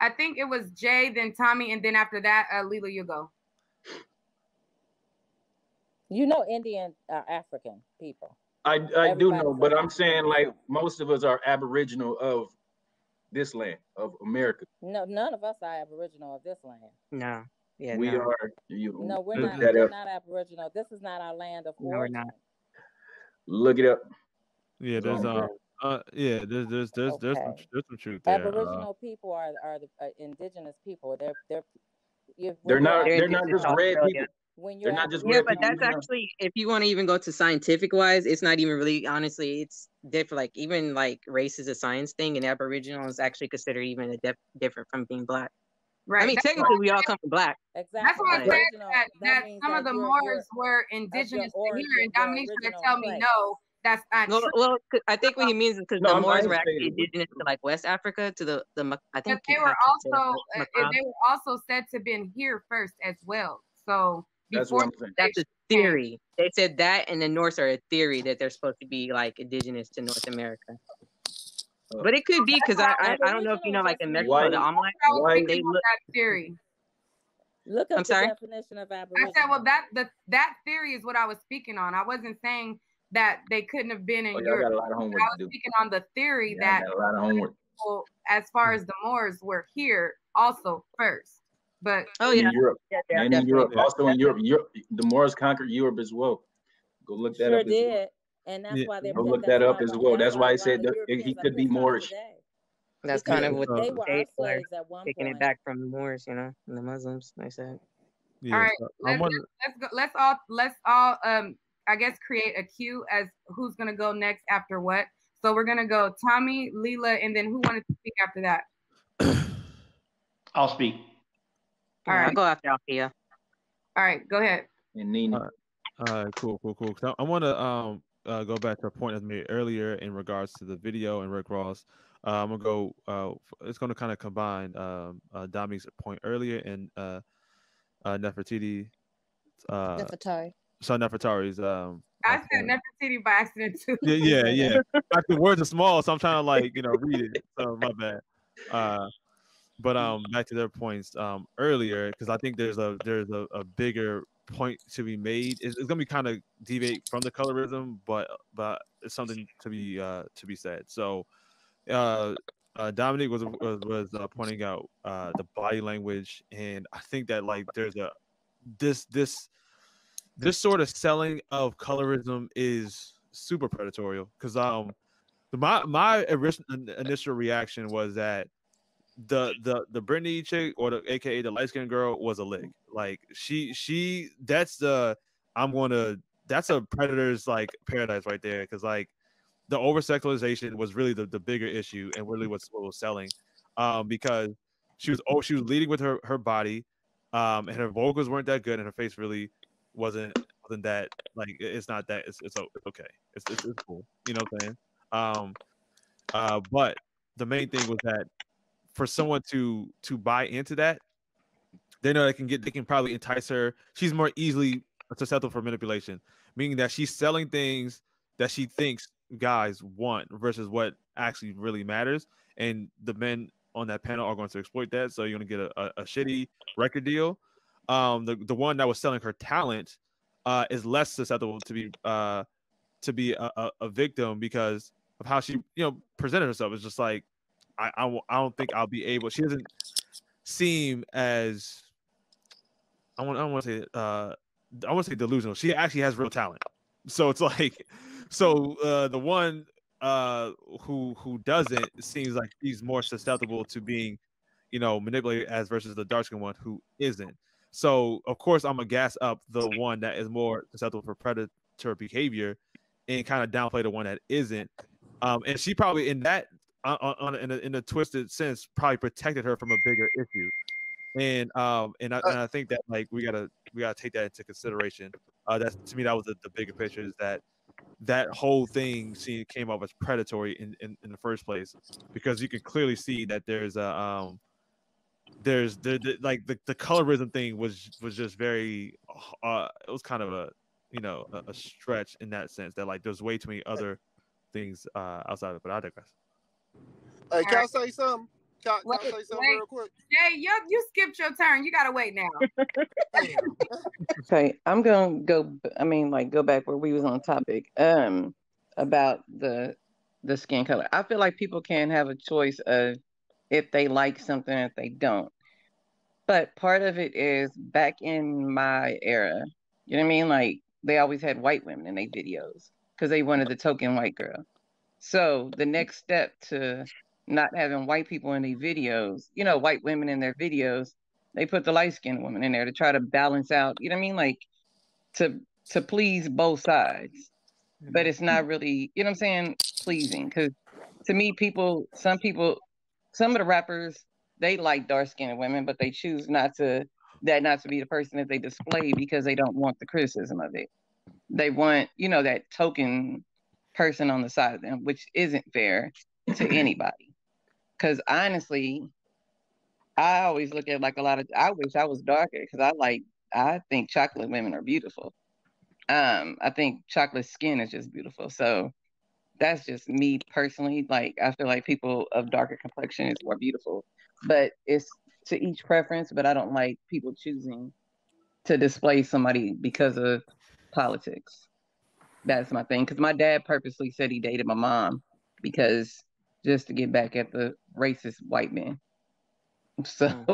I think it was Jay, then Tommy, and then after that, Leela, you go. You know, Indian are African people. I do know, but I'm saying like most of us are Aboriginal of this land, of America. No, none of us are Aboriginal of this land. No. Yeah, we are. No, we're not. We're not Aboriginal. This is not our land of origin. We're not. Look it up. Yeah, there's there's some truth there. Aboriginal people are the indigenous people. They're not just red people. They're not just red people. But that's actually, if you want to even go to scientific wise, it's not even really, honestly, it's different. Like even like race is a science thing, and Aboriginal is actually considered even different from being Black. Right. I mean, technically, we all come from Black. Exactly. That's why I said that some of the Moors were indigenous to here, and Dominique's going to tell me no. That's not true. Well, I think what he means is because the Moors were actually indigenous to like West Africa, to the I think they were also said to have been here first as well. So before that's a theory. They said that, and the Norse are a theory that they're supposed to be like indigenous to North America. But it could be because I don't know if you know, like in Mexico, the omelet. They look that theory. Look up the definition of Aboriginal. I said, well, that theory is what I was speaking on. I wasn't saying that they couldn't have been in Europe. I was speaking on the theory that a lot of homework. People, as far as the Moors, were here also first. But in Europe, and in Europe, also in Europe, the Moors conquered Europe as well. Go look that up. Did. And that's why they look that up as well. That's why I said that he could be Moorish. That's kind of what they were taking it back from the Moors, you know, and the Muslims. They said. Yeah, all right, let's all I guess create a queue as who's gonna go next after what. So we're gonna go Tommy, Leela, and then who wanted to speak after that? I'll speak. All right, I'll go after Althea. All right, go ahead. And Nina. All right, cool. I want to go back to a point I made earlier in regards to the video and Rick Ross. I'm gonna go. It's gonna kind of combine Dami's point earlier and Nefertiti. Nefertari. So Nefertari's. I said Nefertiti by accident too. Yeah. Like the words are small, so I'm trying to read it. So my bad. But back to their points earlier, because I think there's a bigger point to be made. It's gonna be kind of deviate from the colorism, but it's something to be said. So Dominic was pointing out the body language, and I think that like there's this sort of selling of colorism is super predatorial, because my initial reaction was that the Brittany chick, or the aka the light skinned girl, was a lick. Like that's a predator's like paradise right there, because like the over sexualization was really the bigger issue, and really what was selling, because she was leading with her body, and her vocals weren't that good, and her face really wasn't that, like, it's not that, it's okay, it's cool, you know what I'm saying? But the main thing was that for someone to buy into that, they know they can probably entice her. She's more easily susceptible for manipulation, meaning that she's selling things that she thinks guys want versus what actually really matters, and the men on that panel are going to exploit that. So you're going to get a shitty record deal. The one that was selling her talent is less susceptible to be a victim because of how she presented herself. It's just like I don't think I'll be able. She doesn't seem as I want to say delusional. She actually has real talent. So it's like the one who doesn't, it seems like she's more susceptible to being, manipulated as versus the dark skinned one who isn't. So of course I'm gonna gas up the one that is more susceptible for predator behavior, and kind of downplay the one that isn't. And she probably in that in a twisted sense probably protected her from a bigger issue. And I think that like we gotta take that into consideration. That's to me that was the bigger picture, is that whole thing came off as predatory in the first place, because you can clearly see that there's a the colorism thing was just very it was kind of a stretch in that sense, that like there's way too many other things outside of it, but I digress. Hey, can I say something? Can I say something real quick? Jay, you skipped your turn. You gotta wait now. Okay, I'm gonna go. I mean, like, go back where we was on topic. About the skin color. I feel like people can have a choice of if they like something, if they don't. But part of it is back in my era. You know what I mean? Like, they always had white women in their videos because they wanted the token white girl. So the next step to not having white people in their videos, white women in their videos, they put the light-skinned woman in there to try to balance out, you know what I mean? Like, to please both sides. But it's not really, you know what I'm saying, pleasing. Because to me, some of the rappers, they like dark-skinned women, but they choose not to be the person that they display because they don't want the criticism of it. They want, that token person on the side of them, which isn't fair to anybody. Because honestly, I always look at like I wish I was darker, because I think chocolate women are beautiful. I think chocolate skin is just beautiful. So that's just me personally. Like, I feel like people of darker complexion is more beautiful, but it's to each preference. But I don't like people choosing to display somebody because of politics. That's my thing. Because my dad purposely said he dated my mom because just to get back at the racist white men. So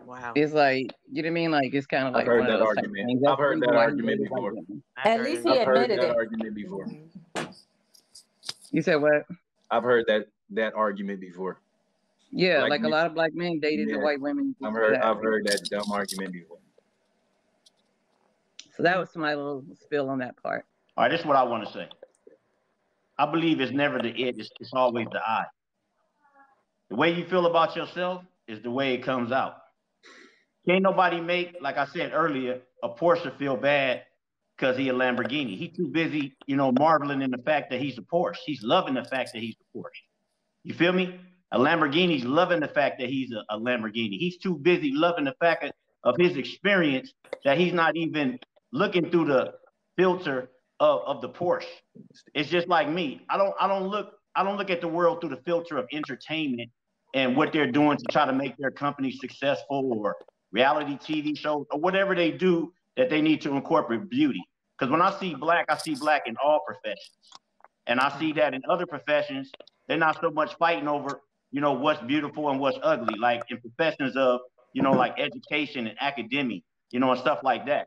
wow, it's like, you know what I mean? Like, it's kind of like one of those type of things. I've heard that argument before. At least he admitted it. Argument before. You said what? I've heard that argument before. Yeah, like a lot of black men dated the white women. I've heard that dumb argument before. So that was my little spill on that part. All right, this is what I want to say. I believe it's never the it, it's always the I. The way you feel about yourself is the way it comes out. Can't nobody make, like I said earlier, a Porsche feel bad because he a Lamborghini. He's too busy, marveling in the fact that he's a Porsche. He's loving the fact that he's a Porsche. You feel me? A Lamborghini's loving the fact that he's a Lamborghini. He's too busy loving the fact of his experience that he's not even looking through the filter of the Porsche. It's just like me. I don't look at the world through the filter of entertainment and what they're doing to try to make their company successful, or reality TV shows, or whatever they do that they need to incorporate beauty. Because when I see black in all professions. And I see that in other professions, they're not so much fighting over, what's beautiful and what's ugly, like in professions of, like education and academia, and stuff like that.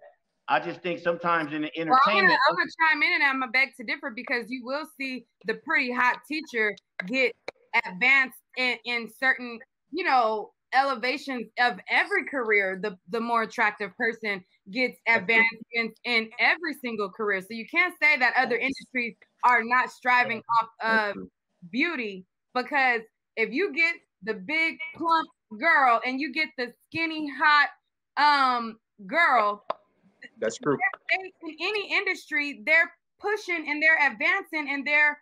I just think sometimes in the entertainment. I'm gonna chime in and I'm gonna beg to differ, because you will see the pretty hot teacher get advanced in certain, elevations of every career. The more attractive person gets advanced in every single career. So you can't say that other industries are not striving off of beauty, because if you get the big plump girl and you get the skinny hot girl, that's true. In any industry, they're pushing and they're advancing and they're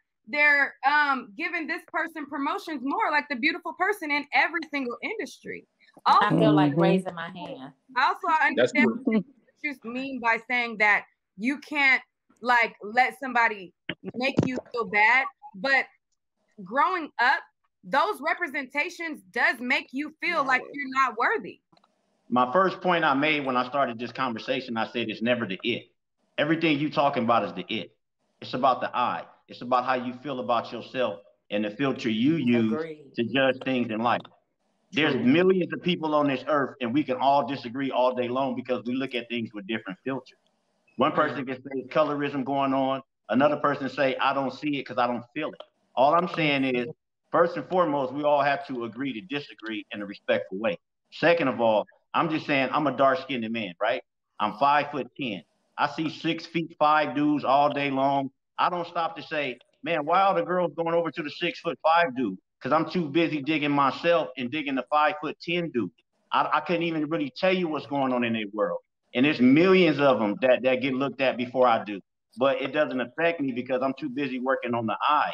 giving this person promotions more, like the beautiful person in every single industry. Also, I feel like raising my hand. Also, I understand what you mean by saying that you can't like let somebody make you feel bad, but growing up, those representations does make you feel like you're not worthy. My first point I made when I started this conversation, I said it's never the it. Everything you talking about is the it. It's about the I. It's about how you feel about yourself and the filter you use to judge things in life. There's millions of people on this earth, and we can all disagree all day long because we look at things with different filters. One person can say colorism going on. Another person say, I don't see it because I don't feel it. All I'm saying is, first and foremost, we all have to agree to disagree in a respectful way. Second of all, I'm just saying I'm a dark-skinned man, right? I'm 5'10". I see 6'5" dudes all day long. I don't stop to say, man, why are the girls going over to the 6'5" dude? Because I'm too busy digging myself and digging the 5'10" dude. I couldn't even really tell you what's going on in their world. And there's millions of them that get looked at before I do. But it doesn't affect me because I'm too busy working on the eye.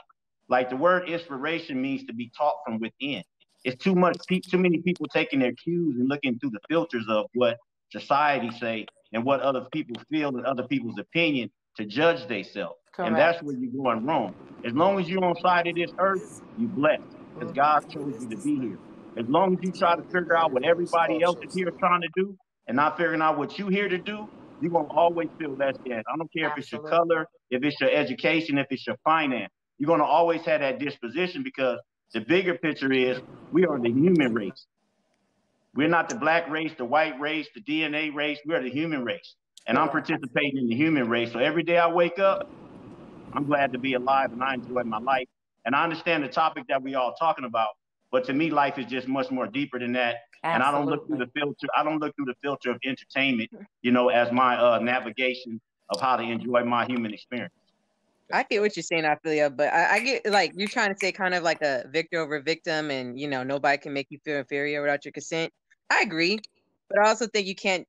Like the word inspiration means to be taught from within. It's too many people taking their cues and looking through the filters of what society say and what other people feel and other people's opinion to judge themselves. And that's where you're going wrong. As long as you're on side of this earth, you blessed because God chose you to be here. As long as you try to figure out what everybody else is here trying to do and not figuring out what you're here to do, you're going to always feel less than. I don't care if it's your color, if it's your education, if it's your finance. You're going to always have that disposition because the bigger picture is we are the human race. We're not the black race, the white race, the DNA race. We're the human race. And I'm participating in the human race. So every day I wake up, I'm glad to be alive and I enjoy my life. And I understand the topic that we all talking about. But to me, life is just much more deeper than that. Absolutely. And I don't look through the filter. I don't look through the filter of entertainment, as my navigation of how to enjoy my human experience. I get what you're saying, Ophelia, but I get like you're trying to say kind of like a victor over victim, and nobody can make you feel inferior without your consent. I agree, but I also think you can't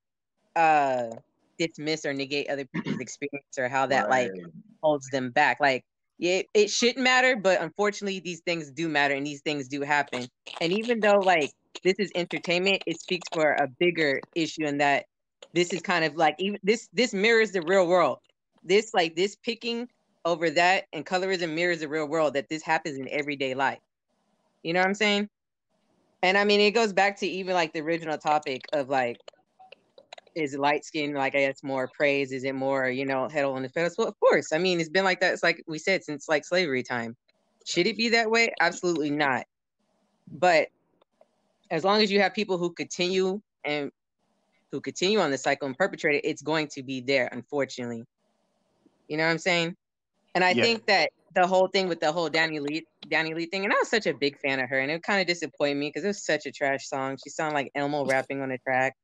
dismiss or negate other people's experience or how that like holds them back. Like it shouldn't matter, but unfortunately these things do matter and these things do happen. And even though like this is entertainment, it speaks for a bigger issue in that this is kind of like even this mirrors the real world. This picking over that and colorism mirrors the real world, that this happens in everyday life. You know what I'm saying? And I mean, it goes back to even like the original topic of like, is light skin, like, I guess, more praise? Is it more, head on the pedestal? Well, of course. I mean, it's been like that. It's like we said, since like slavery time. Should it be that way? Absolutely not. But as long as you have people who continue on the cycle and perpetrate it, it's going to be there, unfortunately. You know what I'm saying? And I think that the whole thing with the whole Danny Lee thing, and I was such a big fan of her, and it kind of disappointed me because it was such a trash song. She sounded like Elmo rapping on the track.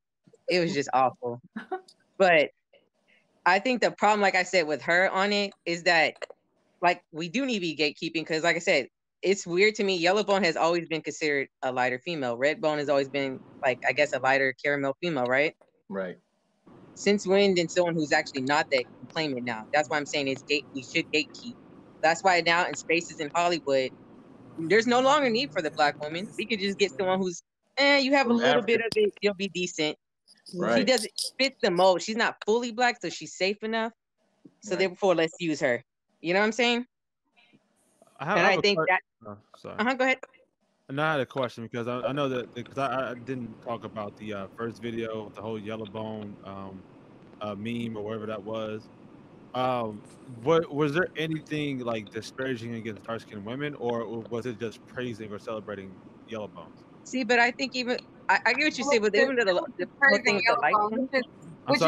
It was just awful. But I think the problem, like I said, with her on it is that, like, we do need to be gatekeeping because, like I said, it's weird to me. Yellowbone has always been considered a lighter female. Redbone has always been, like, I guess, a lighter caramel female, right? Right. Since when did someone who's actually not that claim it now? That's why I'm saying we should gatekeep. That's why now in spaces in Hollywood, there's no longer need for the black woman. We could just get someone who's, you have a little bit of it, you'll be decent. Right. She doesn't fit the mold. She's not fully black, so she's safe enough. So therefore, let's use her. You know what I'm saying? I think that. Sorry. Go ahead. And I had a question because I know that because I didn't talk about the first video, the whole Yellowbone meme or whatever that was. What was there anything like disparaging against dark-skinned women, or was it just praising or celebrating Yellowbones? See, but I think even I get what you say, but even the whole thing with the light one. To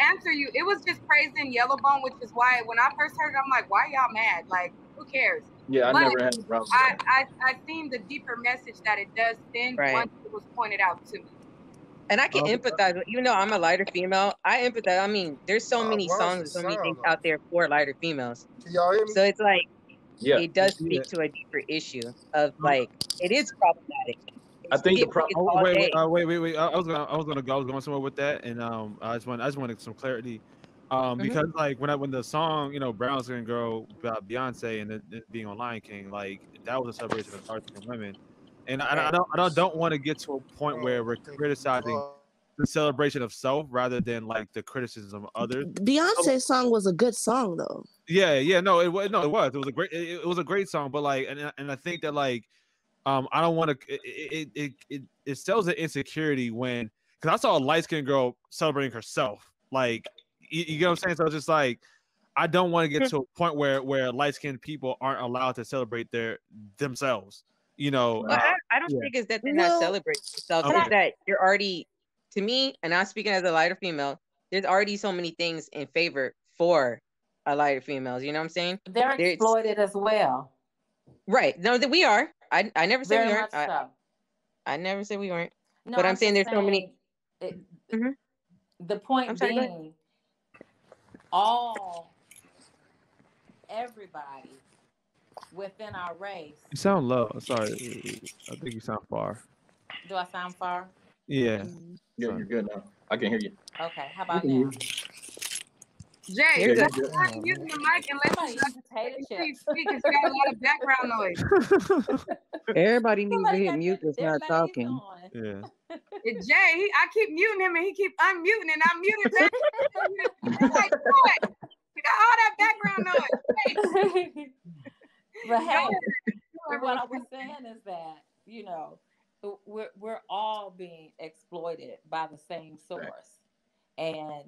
answer you, it was just praising Yellowbone, which is why when I first heard it, I'm like, why y'all mad? Like, who cares? Yeah, I never had a problem. I seen the deeper message that it does send once it was pointed out to me. And I can empathize, even though I'm a lighter female, I empathize. I mean, there's so many songs and so many things out there for lighter females. Can y'all hear me? So it's like, it does speak to a deeper issue of like, it is problematic. I think the problem. Wait. I was going somewhere with that, and I just wanted some clarity, because like when the song Brown Skin Girl about Beyonce and it being on Lion King, like that was a celebration of dark-skinned women, and I don't want to get to a point where we're criticizing the celebration of self rather than like the criticism of others. Beyonce's song was a good song though. Yeah, no, it was it was a great song, but like, and I think that like. I don't want to. It sells an insecurity when, because I saw a light skinned girl celebrating herself. Like, you get what I'm saying? So it's just like, I don't want to get to a point where light skinned people aren't allowed to celebrate themselves. I don't think it's that they're not celebrating themselves. It's that you're already, to me, and I'm speaking as a lighter female, there's already so many things in favor for lighter females. You know what I'm saying? They're exploited as well. Right. No, that we are. I never said Very we aren't. much so. I never said we weren't. No, but I'm saying there's so many. The point being, everybody within our race. You sound low. Sorry, I think you sound far. Do I sound far? Yeah. Yeah, you're good now. I can hear you. Okay, how about now? Jay, Yeah, stop using the mic and let me speak. It's got a lot of background noise. Everybody needs to hit mute that's not talking. Yeah. Jay, I keep muting him and he keep unmuting and I'm muted back. I'm like, what? You got all that background noise. But hey, what I was saying is that, you know, we're all being exploited by the same source. And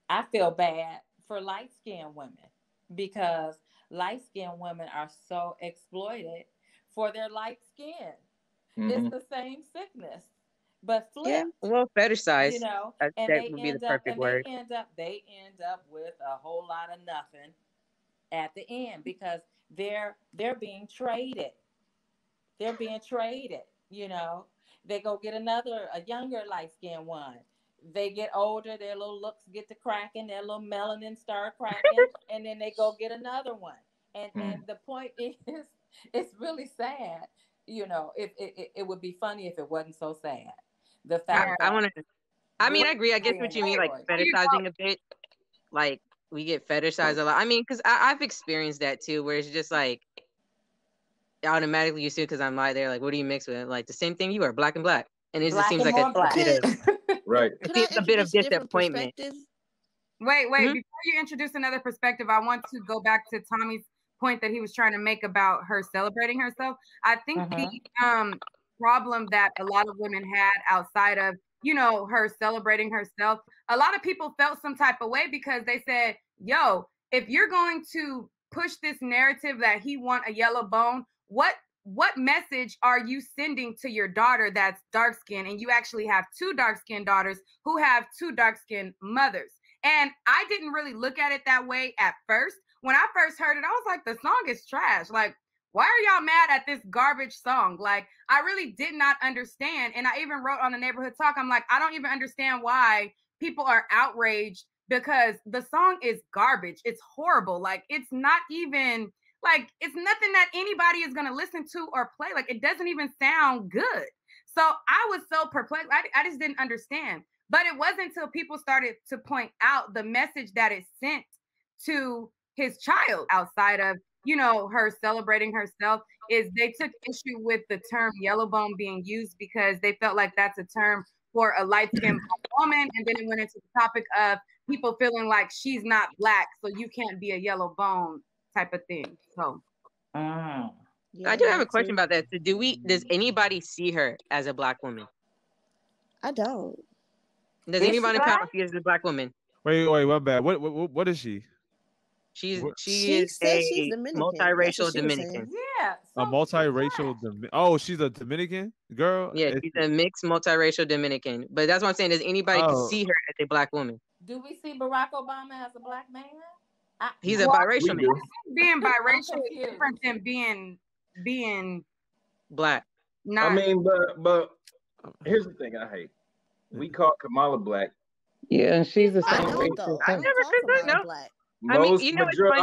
I feel bad for light-skinned women because light-skinned women are so exploited for their light skin. It's the same sickness, but flipped. Yeah, well, fetishized. You know, that would be the perfect word. They end up with a whole lot of nothing at the end because they're being traded. They're being traded. You know, they go get a younger light-skinned one. They get older, their little looks get to cracking, their little melanin start cracking, and then they go get another one. And the point is, it's really sad. You know, if it would be funny if it wasn't so sad. The fact I agree. I guess what you mean, like fetishizing a bit. Like we get fetishized a lot. I mean, because I've experienced that too, where it's just like automatically you see because I'm light there. Like, what do you mix with? Like the same thing you are, black and black, and it just seems like a bit of right. It's a bit of disappointment. Wait, before you introduce another perspective, I want to go back to Tommy's point that he was trying to make about her celebrating herself. I think the problem that a lot of women had outside of, you know, her celebrating herself, a lot of people felt some type of way because they said, yo, if you're going to push this narrative that he want a yellow bone, what message are you sending to your daughter that's dark skinned and you actually have two dark skinned daughters who have two dark skinned mothers? And I didn't really look at it that way at first. When I first heard it, I was like, the song is trash. Like, why are y'all mad at this garbage song? Like, I really did not understand. And I even wrote on the neighborhood talk, I'm like, I don't even understand why people are outraged because the song is garbage. It's horrible. Like, it's not even, like, it's nothing that anybody is going to listen to or play. Like, it doesn't even sound good. So I was so perplexed. I just didn't understand. But it wasn't until people started to point out the message that it sent to his child outside of, you know, her celebrating herself, is they took issue with the term yellow bone being used because they felt like that's a term for a light-skinned woman. And then it went into the topic of people feeling like she's not black, so you can't be a yellow bone type of thing. So I do have a question about that. So does anybody see her as a black woman? I don't. Does anybody see her as a black woman? Wait, what bad? What is she? She is a multiracial Dominican. Yeah. A multiracial Oh, she's a Dominican girl? Yeah, she's a mixed multiracial Dominican. But that's what I'm saying. Does anybody see her as a black woman? Do we see Barack Obama as a black man? He's a biracial man. Being biracial is different than being black. I mean, but here's the thing I hate. We call Kamala black. Yeah, and she's the same race. I never said no. black. I'm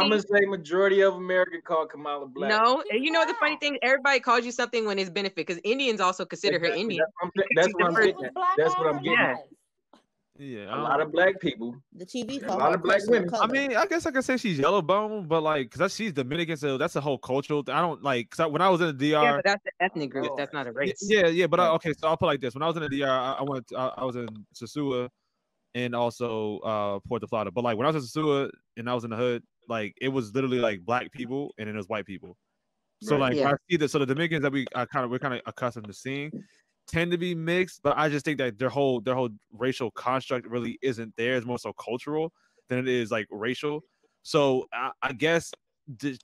gonna say majority of America call Kamala black. No, and you know the funny thing, everybody calls you something when it's benefit, because Indians also consider her Indian. That's what I'm getting at. That's what I'm getting at. Yeah, a lot of black people. The TV a lot of black women. I mean, I guess I could say she's yellow bone, but like, cause she's Dominican, so that's a whole cultural thing. I don't like, cause when I was in the DR, yeah, but that's the ethnic group. That's not a race. Yeah, but okay, so I'll put it like this: when I was in the DR, I was in Sosua and also Puerto Plata. But like when I was in Sosua and I was in the hood, like it was literally like black people and then it was white people. So like when I see that, so the Dominicans that we're kind of accustomed to seeing tend to be mixed, but I just think that their whole racial construct really isn't there. It's more so cultural than it is like racial. So I guess I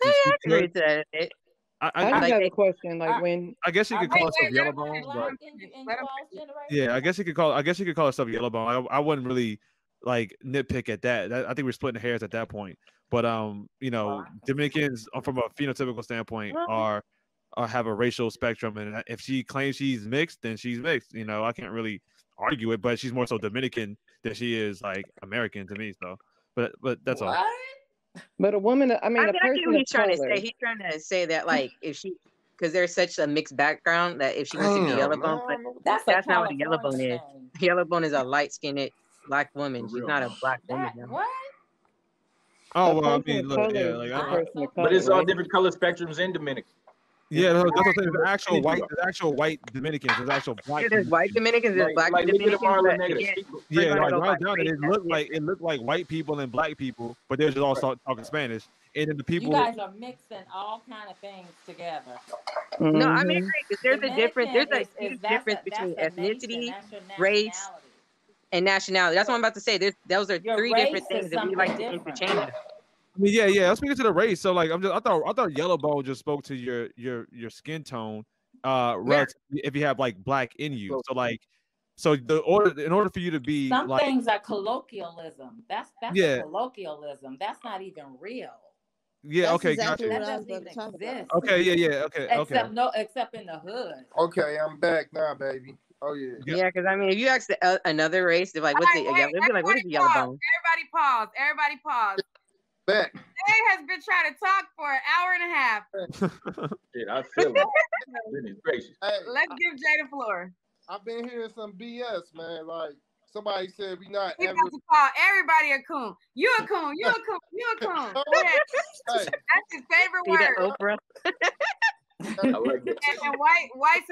have a question. Like when I guess you could call herself yellow bone, but I guess you could call herself yellow bone. I wouldn't really like nitpick at that. I think we're splitting hairs at that point. But you know, Dominicans from a phenotypical standpoint are have a racial spectrum, and if she claims she's mixed, then she's mixed. You know, I can't really argue it, but she's more so Dominican than she is like American to me. So, but that's all. But a woman, I mean, I get what he's trying to say. He's trying to say that, like, if she, because there's such a mixed background that if she wants to be yellow bone, but that's not what a yellow bone is. Yellow bone is a light skinned black woman. She's not a black woman. What? Oh well, I mean, look, yeah, like but it's all different color spectrums in Dominican. Yeah, that's what I'm saying. There's actual white Dominicans. There's actual black. There's white Dominicans. There's black Dominicans. Yeah, like right down it looked like white people and black people, but they're just all talking Spanish. And then the people. You guys are mixing all kind of things together. No, I mean, because there's a difference. There's a huge difference between ethnicity, race, and nationality. That's what I'm about to say. Those are three different things that we like to interchange. I mean, yeah. I'm speaking to the race. So like, I thought yellow bone just spoke to your skin tone, if you have like black in you. So like, in order for you to be some like, things are colloquialism. That's a colloquialism. That's not even real. Yeah. That's okay. exactly Gotcha. what I was going to talk about. Okay. Yeah. Okay. Except in the hood. Okay, I'm back now, baby. Oh yeah. Yeah, because I mean, if you ask another race, they're like, "What's it?" They'll be like, "What is a yellow bone?" Everybody pause. Back. Jay has been trying to talk for an hour and a half. Yeah, I feel it. Goodness gracious. Hey, Let's give Jay the floor. I've been hearing some BS, man. Like somebody said, we not We ever. about to call everybody a coon. You a coon. You a coon. You a coon. Go ahead. Hey. That's his favorite word. Oprah. I like it. And white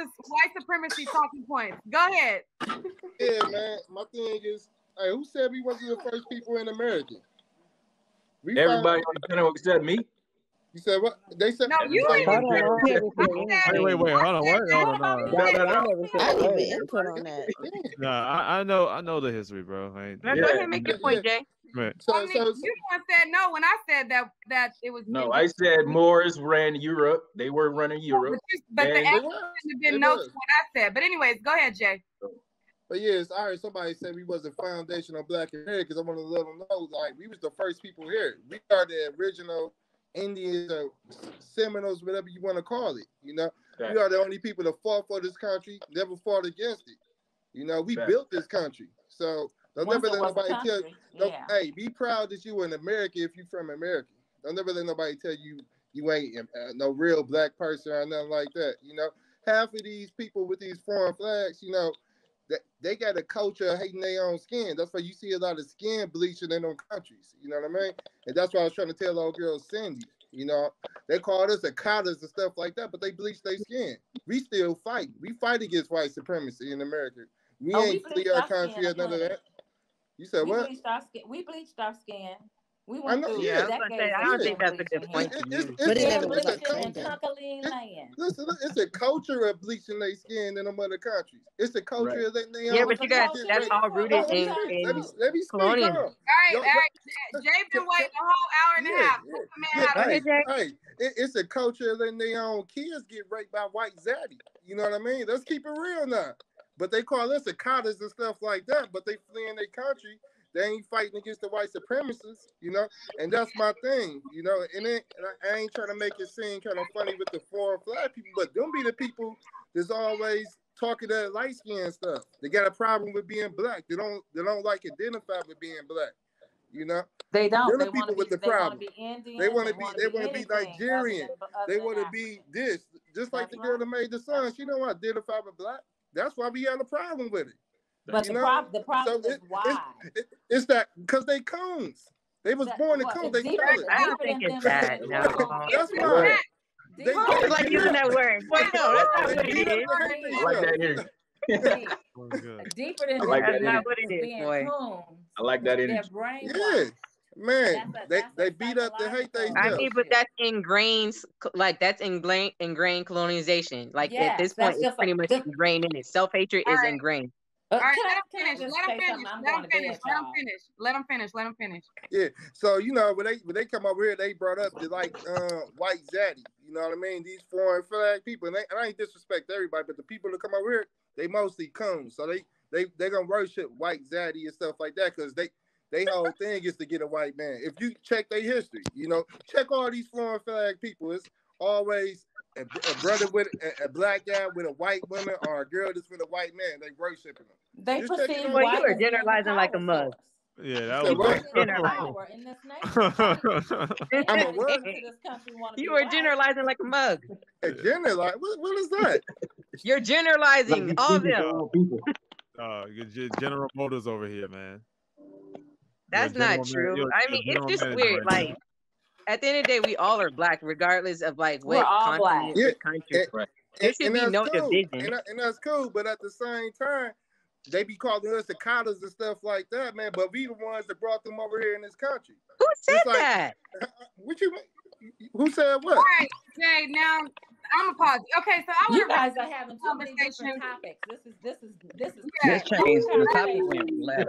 supremacy talking points. Go ahead. Yeah, man. My thing is, hey, who said we wasn't the first people in America? Everybody on the panel except me. You said what? They said no. You wait. Hold on. What? I didn't even input on that. Nah, I know the history, bro. Go ahead, make your point, Jay. Right. So, you the one said no when I said that it was. No, I said Moors ran Europe. They were running Europe. But the action have been no to what I said. But anyways, go ahead, Jay. But yes, I heard somebody say we was the foundation of Black America because I want to let them know, like, we was the first people here. We are the original Indians or Seminoles, whatever you want to call it. You know, we are the only people that fought for this country, never fought against it. You know, we built this country. So don't never let nobody tell you. Hey, be proud that you were in America if you're from America. Don't never let nobody tell you you ain't no real black person or nothing like that. You know, half of these people with these foreign flags, you know, they got a culture of hating their own skin. That's why you see a lot of skin bleaching in them countries. You know what I mean? And that's why I was trying to tell old girl Cindy. You know, they called us Akatas and stuff like that, but they bleach their skin. We still fight. We fight against white supremacy in America. We ain't flee our country or none of that. You said what? We bleached our skin. We went through I don't think that's a good point. But it never was like listen, it's a culture of bleaching their skin in them other countries. It's a culture of letting their but you guys, that's all rooted in let me colonialism. All right. Jay been waiting a whole hour and a half. Hey, it's a culture of letting their own kids get raped by white zaddy. You know what I mean? Let's keep it real now. But they call us Akatas and stuff like that, but they flee in their country. They ain't fighting against the white supremacists, you know, and that's my thing, you know. And I ain't trying to make it seem kind of funny with the foreign flag people, but them be the people that's always talking that light skin stuff. They got a problem with being black. They don't like identify with being black, you know. They don't. They're the people with the problem. They want to be Nigerian. They want to be this, just like the girl that made the song. She don't identify with black. That's why we have a problem with it. But the problem is why? It's that because they coons. They was born in coons. They I don't think it's that. No. That's why. They like using that word. Well, no, that's not what it is. I like that energy. Deeper than that's not what it is, boy. I like that energy. Yeah. Man, they beat up the hate they. I mean, but that's ingrained, like that's ingrained colonization. Like at this point, it's pretty much ingrained in it. Self-hatred is ingrained. All right, let him finish. Yeah, so you know when they come over here, they brought up the like white zaddy. You know what I mean? These foreign flag people, and I ain't disrespect everybody, but the people that come over here, they mostly coons. So they gonna worship white zaddy and stuff like that because They whole thing is to get a white man. If you check their history, you know, check all these foreign flag people. It's always a brother with a black guy with a white woman or a girl that's with a white man. They worshiping them. They perceive well, white you are as being the generalizing like a power mug. source. Yeah, that said was what? Power in this nation. I'm a Everybody what? into this country want to You be are white. generalizing like a mug. A general? What is that? You're generalizing Like all of these them. all people. General Motors over here, man. That's not true. I mean, it's just weird. Like, at the end of the day, we all are black, regardless of like We're what all black. continent, what country. There should be that's no cool. division. And that's cool. But at the same time, they be calling us the cotters and stuff like that, man. But we the ones that brought them over here in this country. Who said that? What you mean? Who said what? All right, Jay. Now I'm a pause. Okay, so I You guys are having too many different topics. This is This changed. The topic went left.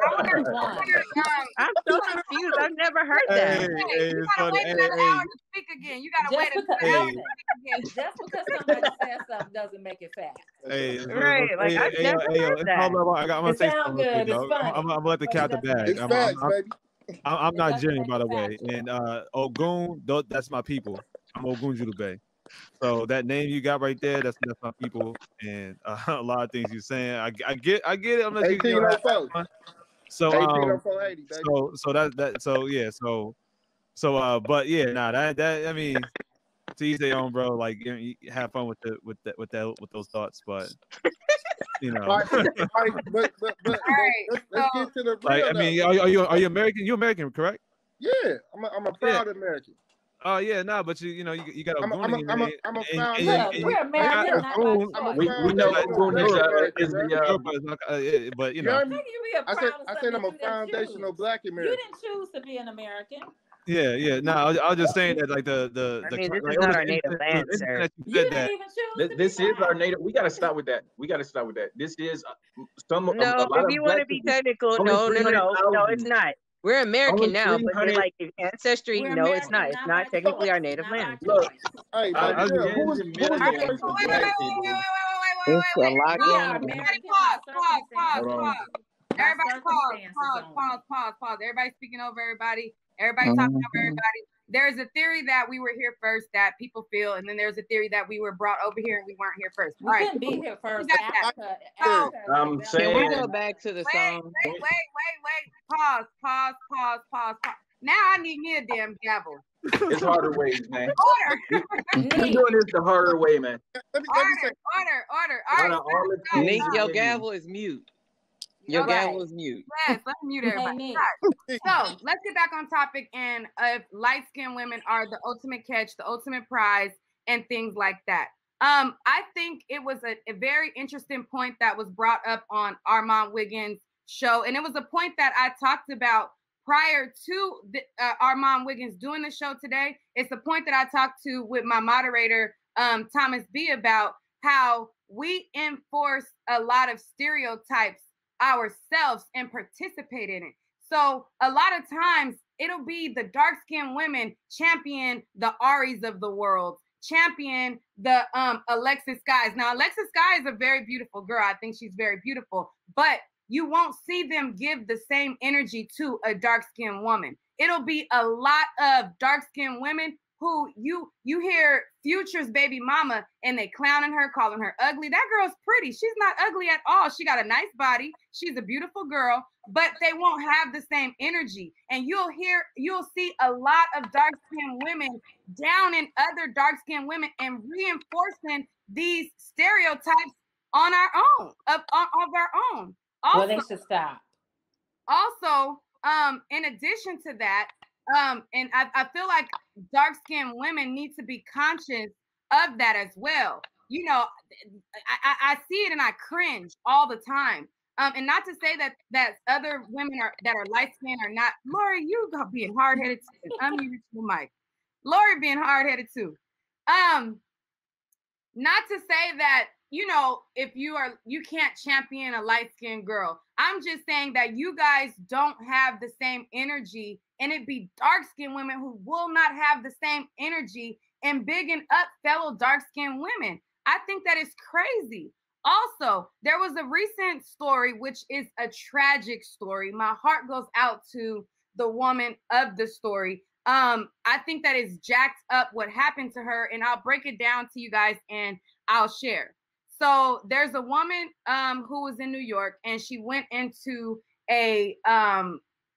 I'm so confused. I've never heard that. You gotta wait another hour to speak again. You gotta wait another hour to speak again. Just because somebody says something doesn't make it fact. Right? Like I've never heard that. I'm gonna say sounds something. good. It's funny. I'm gonna let the cat the bag. It's facts, baby. I'm not Jenny, by the way. And Ogun, that's my people. I'm Ogun Bay. So that name you got right there, that's my people. And a lot of things you're saying, I get it. I'm not but yeah, that I mean, to each their own, bro. Like, have fun with those thoughts, but you know. All right, but let's get to the real. Like, I mean, are you American? You American, correct? Yeah, I'm a proud American. Oh yeah, but you know you got a I'm a proud We're American. We know but you know. I said I'm a foundational black American. You didn't choose to be an American. Yeah. No, I was just saying that, like the. I mean, this is not our native land, sir. You didn't even choose. This is our native. We got to stop with that. This is some. No, if you want to be technical, no, it's not. We're American now, but they're like ancestry. No, it's not. It's not technically our native land. Look, hey, It's a lot going on. Pause. Everybody pause. Everybody's speaking over everybody. Everybody talking over everybody. There's a theory that we were here first that people feel, and then there's a theory that we were brought over here and we weren't here first. We couldn't be here first. I'm saying. Can we go back to the song? Wait. Pause. Now I need me a damn gavel. It's harder ways, man. Order. We're doing this the harder way, man. Order. All right. Nique, your gavel is mute. Your gavel is mute. Yes, let's mute everybody. So let's get back on topic. And if light-skinned women are the ultimate catch, the ultimate prize, and things like that. I think it was a very interesting point that was brought up on Armand Wiggins' show, and it was a point that I talked about prior to Armand Wiggins doing the show today. It's the point that I talked to with my moderator, Thomas B, about how we enforce a lot of stereotypes ourselves and participate in it. So a lot of times it'll be the dark-skinned women champion the Aries of the world, champion the Alexis Skies. Now, Alexis Sky is a very beautiful girl. I think she's very beautiful, but you won't see them give the same energy to a dark-skinned woman. It'll be a lot of dark-skinned women who you hear Future's baby mama and they clowning her, calling her ugly. That girl's pretty. She's not ugly at all. She got a nice body. She's a beautiful girl, but they won't have the same energy. And you'll see a lot of dark-skinned women down in other dark-skinned women and reinforcing these stereotypes on our own, of our own. Also, well, they should stop. Also, in addition to that, and I feel like dark-skinned women need to be conscious of that as well. You know, I see it and I cringe all the time. And not to say that other women that are light-skinned are not. Lori, you being hard-headed too. Unmute your mic. Lori being hard-headed too. Not to say that, you know, if you can't champion a light-skinned girl. I'm just saying that you guys don't have the same energy, and it be dark-skinned women who will not have the same energy and bigging up fellow dark-skinned women. I think that is crazy. Also, there was a recent story, which is a tragic story. My heart goes out to the woman of the story. I think that is jacked up what happened to her, and I'll break it down to you guys and I'll share. So there's a woman who was in New York, and she went into a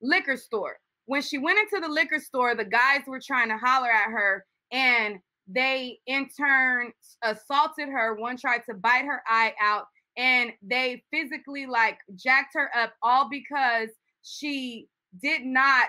liquor store. When she went into the liquor store, the guys were trying to holler at her, and they in turn assaulted her. One tried to bite her eye out, and they physically like jacked her up, all because she did not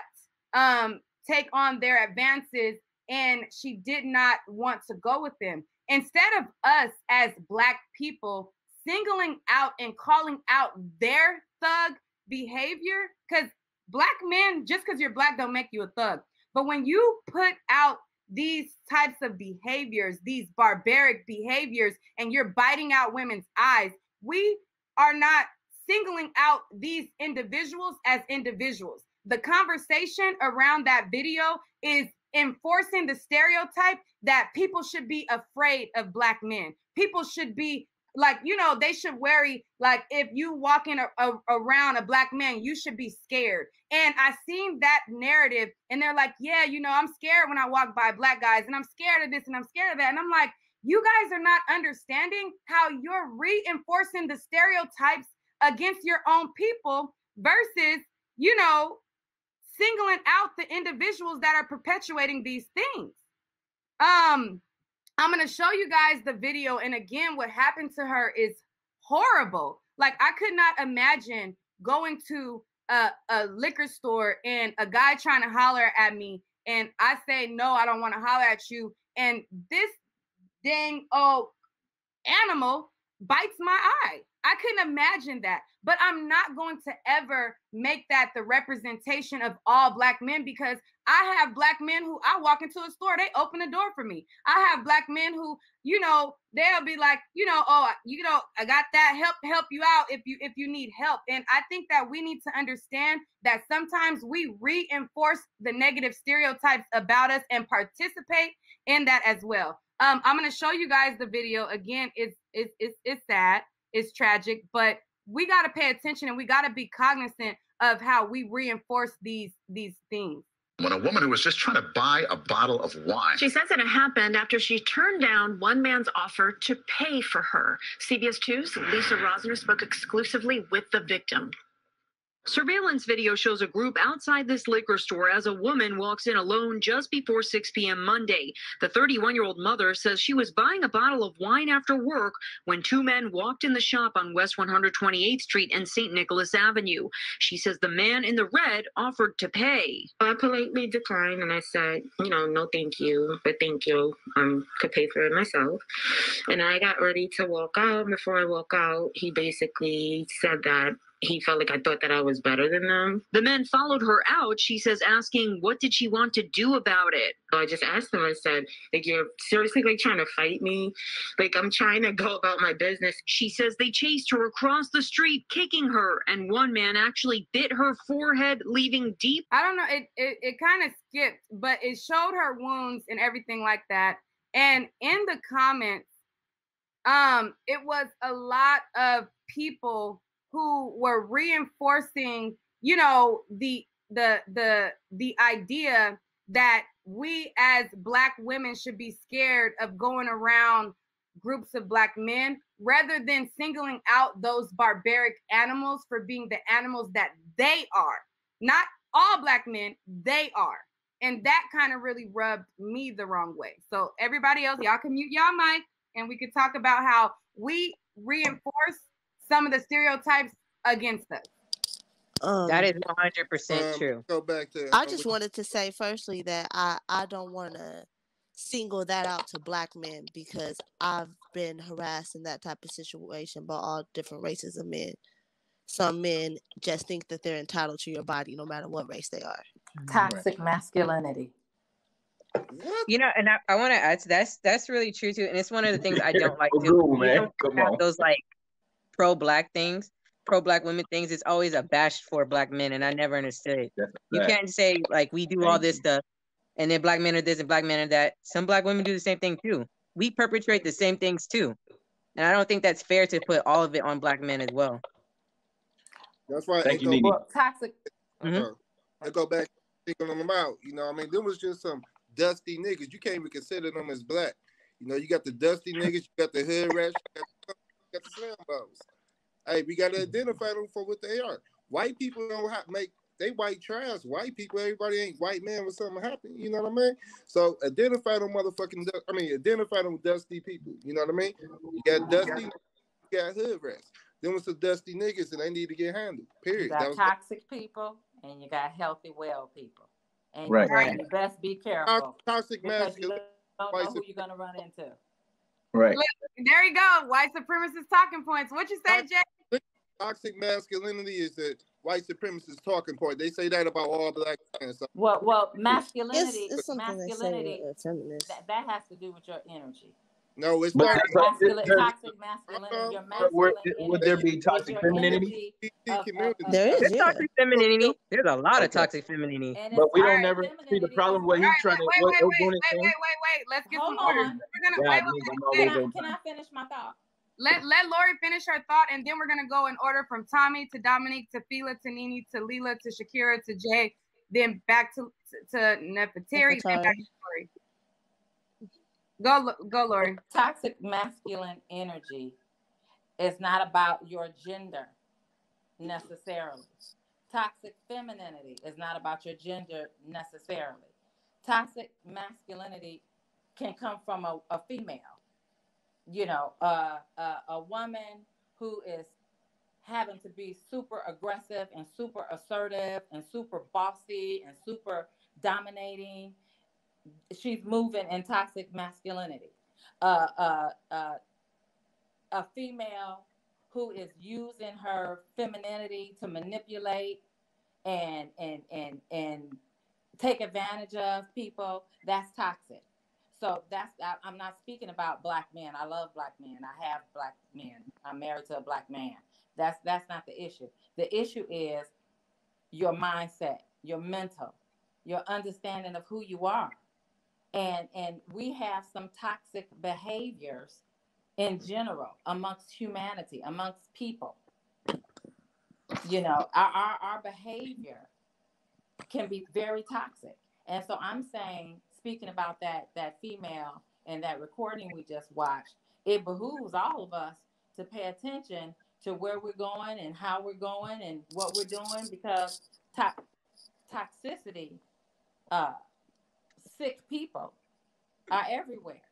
take on their advances, and she did not want to go with them. Instead of us as Black people singling out and calling out their thug behavior, because Black men, just because you're Black don't make you a thug. But when you put out these types of behaviors, these barbaric behaviors, and you're biting out women's eyes, we are not singling out these individuals as individuals. The conversation around that video is enforcing the stereotype that people should be afraid of Black men. People should be like, you know, they should worry, like if you walking around a Black man, you should be scared. And I seen that narrative, and they're like, yeah, you know, I'm scared when I walk by Black guys, and I'm scared of this and I'm scared of that. And I'm like, you guys are not understanding how you're reinforcing the stereotypes against your own people versus, you know, singling out the individuals that are perpetuating these things. I'm going to show you guys the video. And again, what happened to her is horrible. Like, I could not imagine going to a liquor store and a guy trying to holler at me, and I say, no, I don't want to holler at you. And this dang old animal bites my eye. I couldn't imagine that. But I'm not going to ever make that the representation of all Black men, because I have Black men who I walk into a store, they open the door for me. I have Black men who, you know, they'll be like, you know, oh, you know, I got that, help you out if you need help. And I think that we need to understand that sometimes we reinforce the negative stereotypes about us and participate in that as well. I'm going to show you guys the video. Again, it's sad. It's tragic, but we got to pay attention, and we got to be cognizant of how we reinforce these things. When a woman who was just trying to buy a bottle of wine. She says that it happened after she turned down one man's offer to pay for her. CBS 2's Lisa Rosner spoke exclusively with the victim. Surveillance video shows a group outside this liquor store as a woman walks in alone just before 6 p.m. Monday. The 31-year-old mother says she was buying a bottle of wine after work when two men walked in the shop on West 128th Street and St. Nicholas Avenue. She says the man in the red offered to pay. I politely declined, and I said, you know, no thank you, but thank you. Could pay for it myself. And I got ready to walk out. Before I walk out, he basically said that he felt like I thought that I was better than them. The men followed her out, she says, asking what did she want to do about it. So I just asked them, I said, like, you're seriously like trying to fight me? Like, I'm trying to go about my business. She says they chased her across the street, kicking her, and one man actually bit her forehead, leaving deep. I don't know, it kind of skipped, but it showed her wounds and everything like that. And in the comments, it was a lot of people who were reinforcing, you know, the idea that we as Black women should be scared of going around groups of Black men, rather than singling out those barbaric animals for being the animals that they are. Not all Black men, they are. And that kind of really rubbed me the wrong way. So everybody else, y'all can mute y'all mic, and we could talk about how we reinforce some of the stereotypes against us. That is 100% true. Go back to. I just wanted to say, firstly, that I don't want to single that out to Black men, because I've been harassed in that type of situation by all different races of men. Some men just think that they're entitled to your body no matter what race they are. Toxic masculinity. You know, and I want to add to that's really true too. And it's one of the things I don't like too. Man. Come on. Those like pro-Black things, pro-Black women things, it's always a bash for Black men, and I never understood it. You can't say like we do all this stuff and then Black men are this and Black men are that. Some Black women do the same thing too. We perpetrate the same things too. And I don't think that's fair to put all of it on black men as well. That's why Thank you, Nique. Toxic. They go back thinking them out. You know, I mean, them was just some dusty niggas. You can't even consider them as black. You know, you got the dusty niggas, you got the hood rats, you got the slam bows. Hey, we got to identify them for what they are. White people don't make they white trash. White people, everybody ain't white man when something happen. You know what I mean? So identify them identify them dusty people. You know what I mean? You got dusty, you got hood rats. Them was some dusty niggas and they need to get handled. Period. You got toxic people and you got healthy, well people. And right. You best be careful. Toxic because you don't know who you're going to run into. Right. There you go. White supremacist talking points. What you say, Jay? Toxic masculinity is the white supremacist talking point. They say that about all black men. So. Well, masculinity, it's masculinity, that has to do with your energy. No, it's toxic masculinity. Your masculine would there be toxic femininity? There is toxic femininity. There's a lot of toxic femininity. But we don't never see the problem where he's trying to. Wait. Let's get some order. Can I finish my thought? Let Lori finish her thought, and then we're gonna go in order from Tommy to Dominique to Fila to Nene to Leela to Shakira to Jay, then back to Nefertari, then back to Lori. Go, Lori. Toxic masculine energy is not about your gender necessarily. Toxic femininity is not about your gender necessarily. Toxic masculinity can come from a female. You know, a woman who is having to be super aggressive and super assertive and super bossy and super dominating. She's moving in toxic masculinity. A female who is using her femininity to manipulate and take advantage of people, that's toxic. So I'm not speaking about black men. I love black men. I have black men. I'm married to a black man. That's not the issue. The issue is your mindset, your mental, your understanding of who you are. And we have some toxic behaviors in general amongst humanity, amongst people. You know, our behavior can be very toxic. And so I'm saying, speaking about that female and that recording we just watched, it behooves all of us to pay attention to where we're going and how we're going and what we're doing, because toxicity, sick people are everywhere.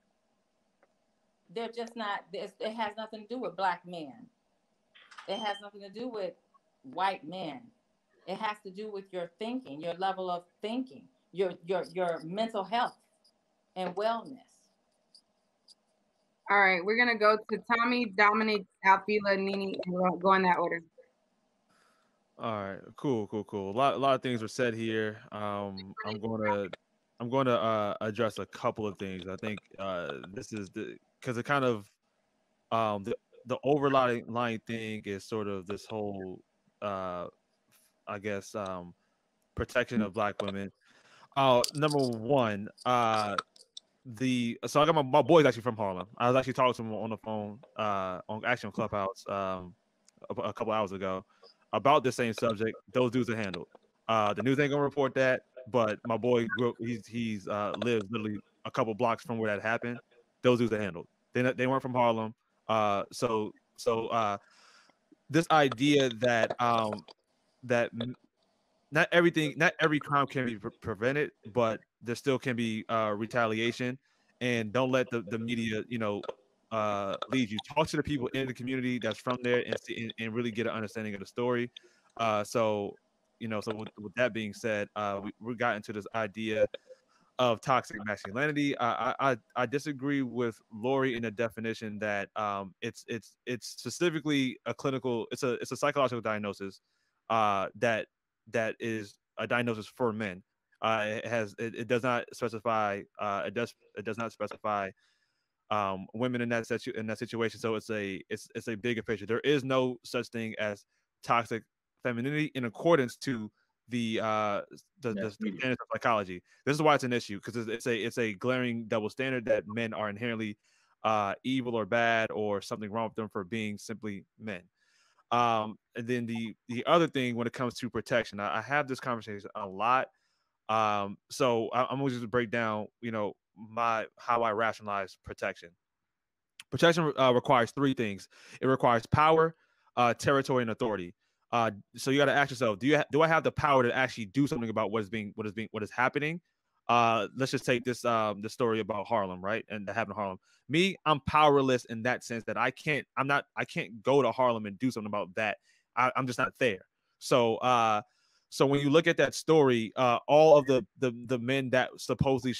They're just not, it has nothing to do with black men. It has nothing to do with white men. It has to do with your thinking, your level of thinking, your mental health and wellness. All right, we're gonna go to Tommy, Dominic, Alfila, Nene, and we'll go in that order. All right, cool. A lot of things were said here. I'm going to address a couple of things. I think this is because it kind of the overlying thing is sort of this whole I guess protection of black women. Number one, so I got my boy's actually from Harlem. I was actually talking to him on the phone on Action Clubhouse a couple hours ago about the same subject. Those dudes are handled. The news ain't gonna report that, but my boy he's lives literally a couple blocks from where that happened. Those dudes are handled. They weren't from Harlem. So this idea that that not every crime can be prevented, but there still can be retaliation. And don't let the media, lead you. Talk to the people in the community that's from there and really get an understanding of the story. So with that being said, we got into this idea of toxic masculinity. I disagree with Lori in the definition that it's specifically a clinical. It's a psychological diagnosis that is a diagnosis for men. It does not specify it does not specify women in that situation. So it's a bigger picture. There is no such thing as toxic femininity in accordance to the standards of psychology. This is why it's an issue, because it's a glaring double standard that men are inherently evil or bad or something wrong with them for being simply men. And then the other thing when it comes to protection, I have this conversation a lot. So I'm going to just break down, how I rationalize protection. Protection requires three things. It requires power, territory, and authority. So you got to ask yourself: do I have the power to actually do something about what is happening? Let's just take this the story about Harlem, right? And that happened in Harlem. Me, I'm powerless in that sense that I can't go to Harlem and do something about that. I'm just not there. So when you look at that story, all of the men that supposedly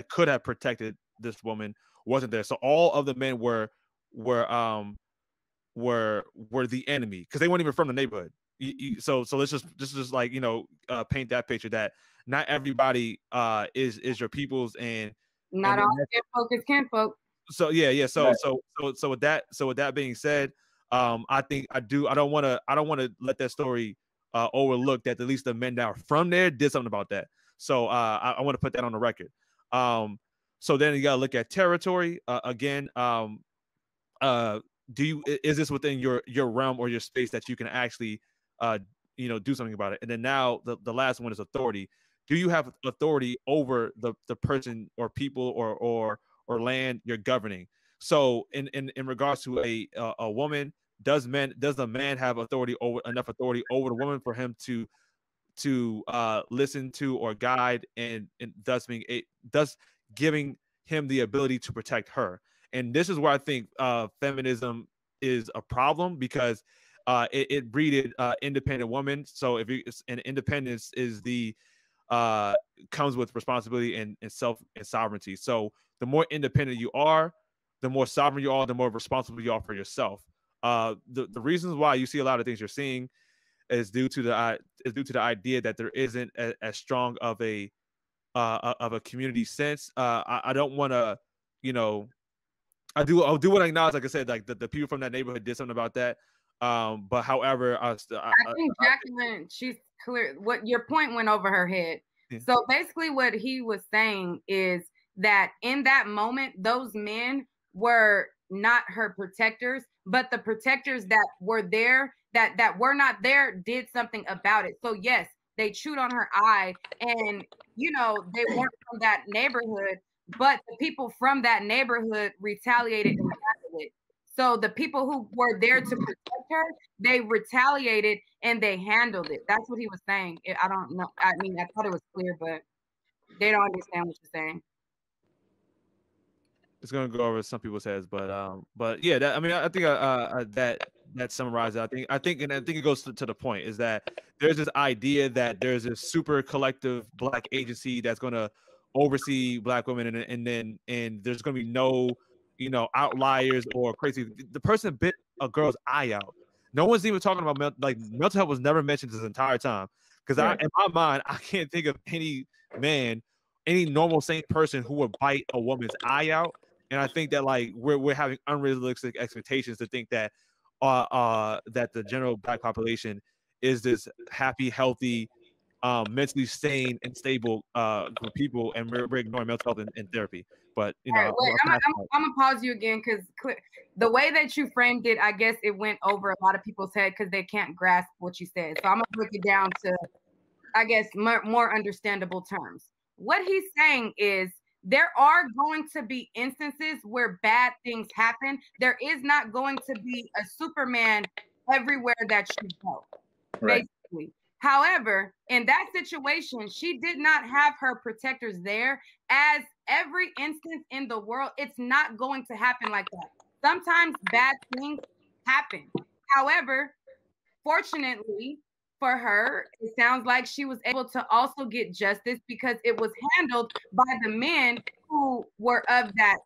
could have protected this woman wasn't there. So all of the men were the enemy because they weren't even from the neighborhood. So let's just paint that picture that not everybody is your people's and not all kinfolk is kinfolk. So yeah. So with that being said, I don't want to let that story overlook that at least the men that are from there did something about that. So I want to put that on the record. So then you gotta look at territory again. Is this within your realm or your space that you can actually do something about it? And then now the last one is authority. Do you have authority over the person or people or land you're governing? So in regards to a woman, does a man have enough authority over the woman for him to listen to or guide and thus giving him the ability to protect her? And this is where I think feminism is a problem because it breeded independent women. So and independence is comes with responsibility and sovereignty. So the more independent you are, the more sovereign you are, the more responsible you are for yourself. The reasons why you see a lot of things you're seeing is due to the idea that there isn't as strong of a community sense. I don't want to, I do want to acknowledge, like I said, like the people from that neighborhood did something about that. But however, I think Jacqueline, she's clear. What your point went over her head. Yeah. So basically, what he was saying is that in that moment, those men were not her protectors, but the protectors that were there, that were not there, did something about it. So yes, they chewed on her eye, and they weren't from that neighborhood, but the people from that neighborhood retaliated and handled it. So the people who were there to protect her, they retaliated and they handled it. That's what he was saying. I don't know. I mean, I thought it was clear, but they don't understand what you're saying. It's gonna go over some people's heads, but yeah, I think that summarizes it. I think it goes to the point is that there's this idea that there's this super collective Black agency that's gonna oversee Black women, and there's gonna be no outliers or crazy. The person bit a girl's eye out. No one's even talking about mental health was never mentioned this entire time because in my mind I can't think of any man, any normal sane person who would bite a woman's eye out. And I think that we're having unrealistic expectations to think that that the general Black population is this happy, healthy, mentally sane and stable group of people, and we're ignoring mental health in therapy. But I'm gonna pause you again because the way that you framed it, I guess it went over a lot of people's head because they can't grasp what you said. So I'm gonna break it down to, I guess, more understandable terms. What he's saying is there are going to be instances where bad things happen. There is not going to be a Superman everywhere that you go, basically. However, in that situation, she did not have her protectors there. As every instance in the world, it's not going to happen like that. Sometimes bad things happen. However, fortunately for her, it sounds like she was able to also get justice because it was handled by the men who were of that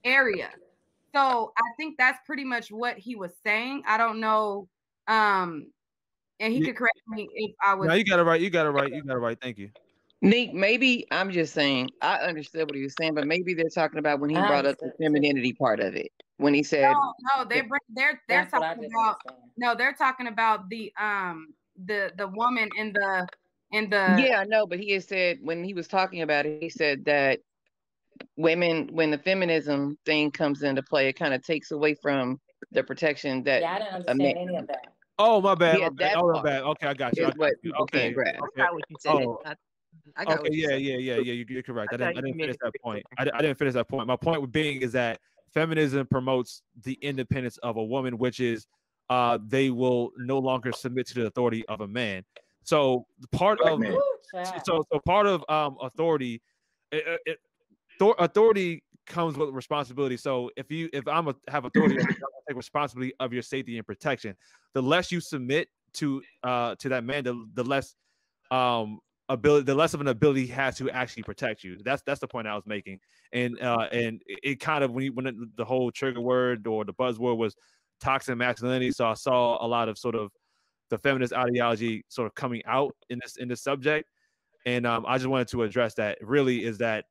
area. So I think that's pretty much what he was saying. I don't know. And he could correct me if I was. No, you got it right. Thank you. Nique, maybe I'm just saying, I understood what he was saying, but maybe they're talking about when he brought up the femininity part of it. When he said, no, they're talking about they're talking about the woman in the yeah, I know, but he had said when he was talking about it, he said that women, when the feminism thing comes into play, it kind of takes away from the protection that I didn't understand any of that. Oh, my bad. Yeah, My bad. that Oh, my part bad. Okay, I got you. is what people Okay. can't grasp. Okay. I got what you said. Oh. I got Okay. what you said. Yeah. You're correct. I thought didn't you finish meant that point. I didn't finish that point. My point being is that feminism promotes the independence of a woman, which is they will no longer submit to the authority of a man. So part of authority, authority comes with responsibility. So if I'm have authority, I'm gonna take responsibility of your safety and protection. The less you submit to that man, the less the less of an ability he has to actually protect you. That's the point I was making. And it kind of when the whole trigger word or the buzzword was toxic masculinity, so I saw a lot of sort of the feminist ideology sort of coming out in this subject. And I just wanted to address that. Really, is that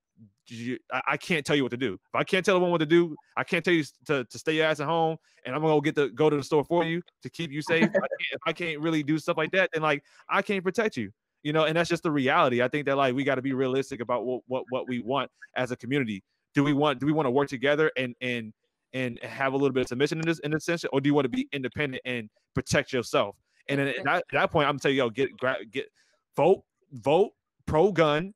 I can't tell you what to do. If I can't tell a woman what to do, I can't tell you to stay your ass at home, and I'm gonna go to the store for you to keep you safe. If I can't really do stuff like that, then like I can't protect you. You know, and that's just the reality. I think that like we got to be realistic about what we want as a community. Do we want to work together and have a little bit of submission in this sense, or do you want to be independent and protect yourself? And then at that point, I'm gonna tell you, get vote pro gun,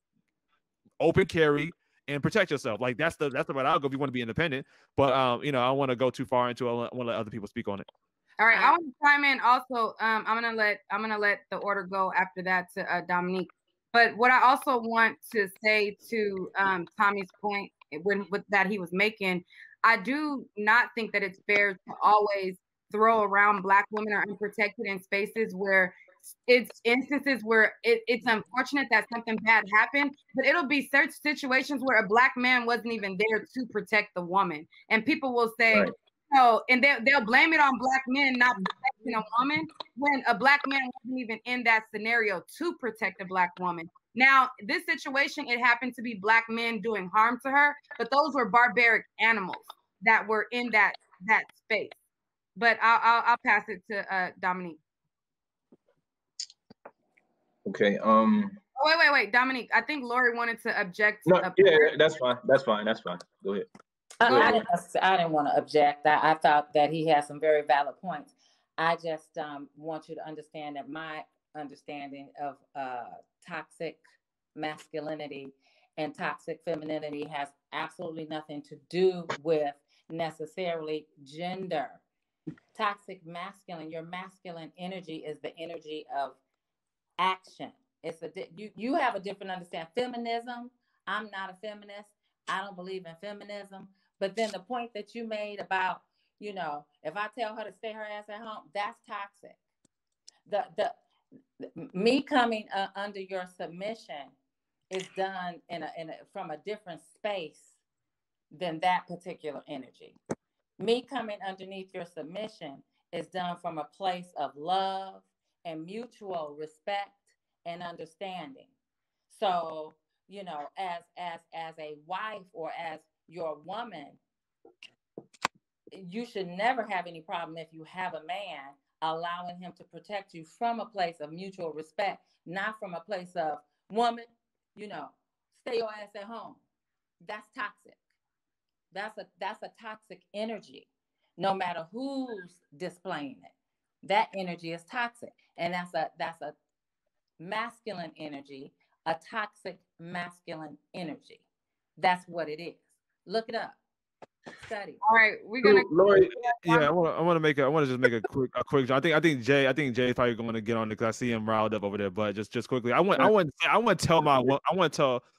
open carry, and protect yourself. Like that's the route I'll go if you want to be independent. But I don't want to go too far into it. I want to let other people speak on it. All right, I want to chime in also. I'm gonna let the order go after that to Dominique. But what I also want to say to Tommy's point with that he was making, I do not think that it's fair to always throw around Black women are unprotected in spaces where it's instances where it's unfortunate that something bad happened, but it'll be certain situations where a Black man wasn't even there to protect the woman, and people will say. Right. And they'll blame it on Black men not protecting a woman when a Black man wasn't even in that scenario to protect a Black woman. Now, this situation, it happened to be Black men doing harm to her, but those were barbaric animals that were in that space. But I'll pass it to Dominique. Okay. Wait, Dominique. I think Lori wanted to object. No, yeah, that's fine. Go ahead. I didn't want to object. I thought that he had some very valid points. I just want you to understand that my understanding of toxic masculinity and toxic femininity has absolutely nothing to do with necessarily gender. Toxic masculine, your masculine energy is the energy of action. It's you have a different understanding. Feminism, I'm not a feminist. I don't believe in feminism. But then the point that you made about, if I tell her to stay her ass at home, that's toxic. Me coming under your submission is done from a different space than that particular energy. Me coming underneath your submission is done from a place of love and mutual respect and understanding. So, as a wife or as your woman, you should never have any problem if you have a man allowing him to protect you from a place of mutual respect, not from a place of woman, stay your ass at home. That's toxic. That's a toxic energy, no matter who's displaying it. That energy is toxic. And that's a masculine energy, a toxic masculine energy. That's what it is. Look it up. Study. All right, we're gonna. Lori, yeah, I want to just make a quick. I think Jay is probably going to get on it because I see him riled up over there. But just quickly, I want to tell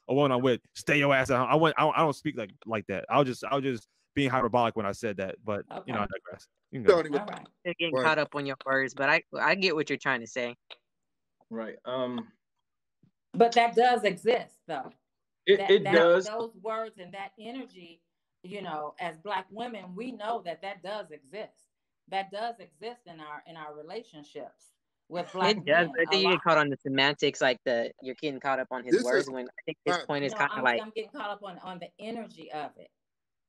a woman I'm with, stay your ass at home. I don't speak like that. I was just being hyperbolic when I said that. But I digress. You can go. All right. You're getting caught up on your words, but I get what you're trying to say. Right. But that does exist, though. It does. Those words and that energy. As Black women, we know that does exist. That does exist in our relationships with Black men. It does, but I think you get caught on the semantics, like you're getting caught up on his words. When I think his point is kind of like I'm getting caught up on the energy of it,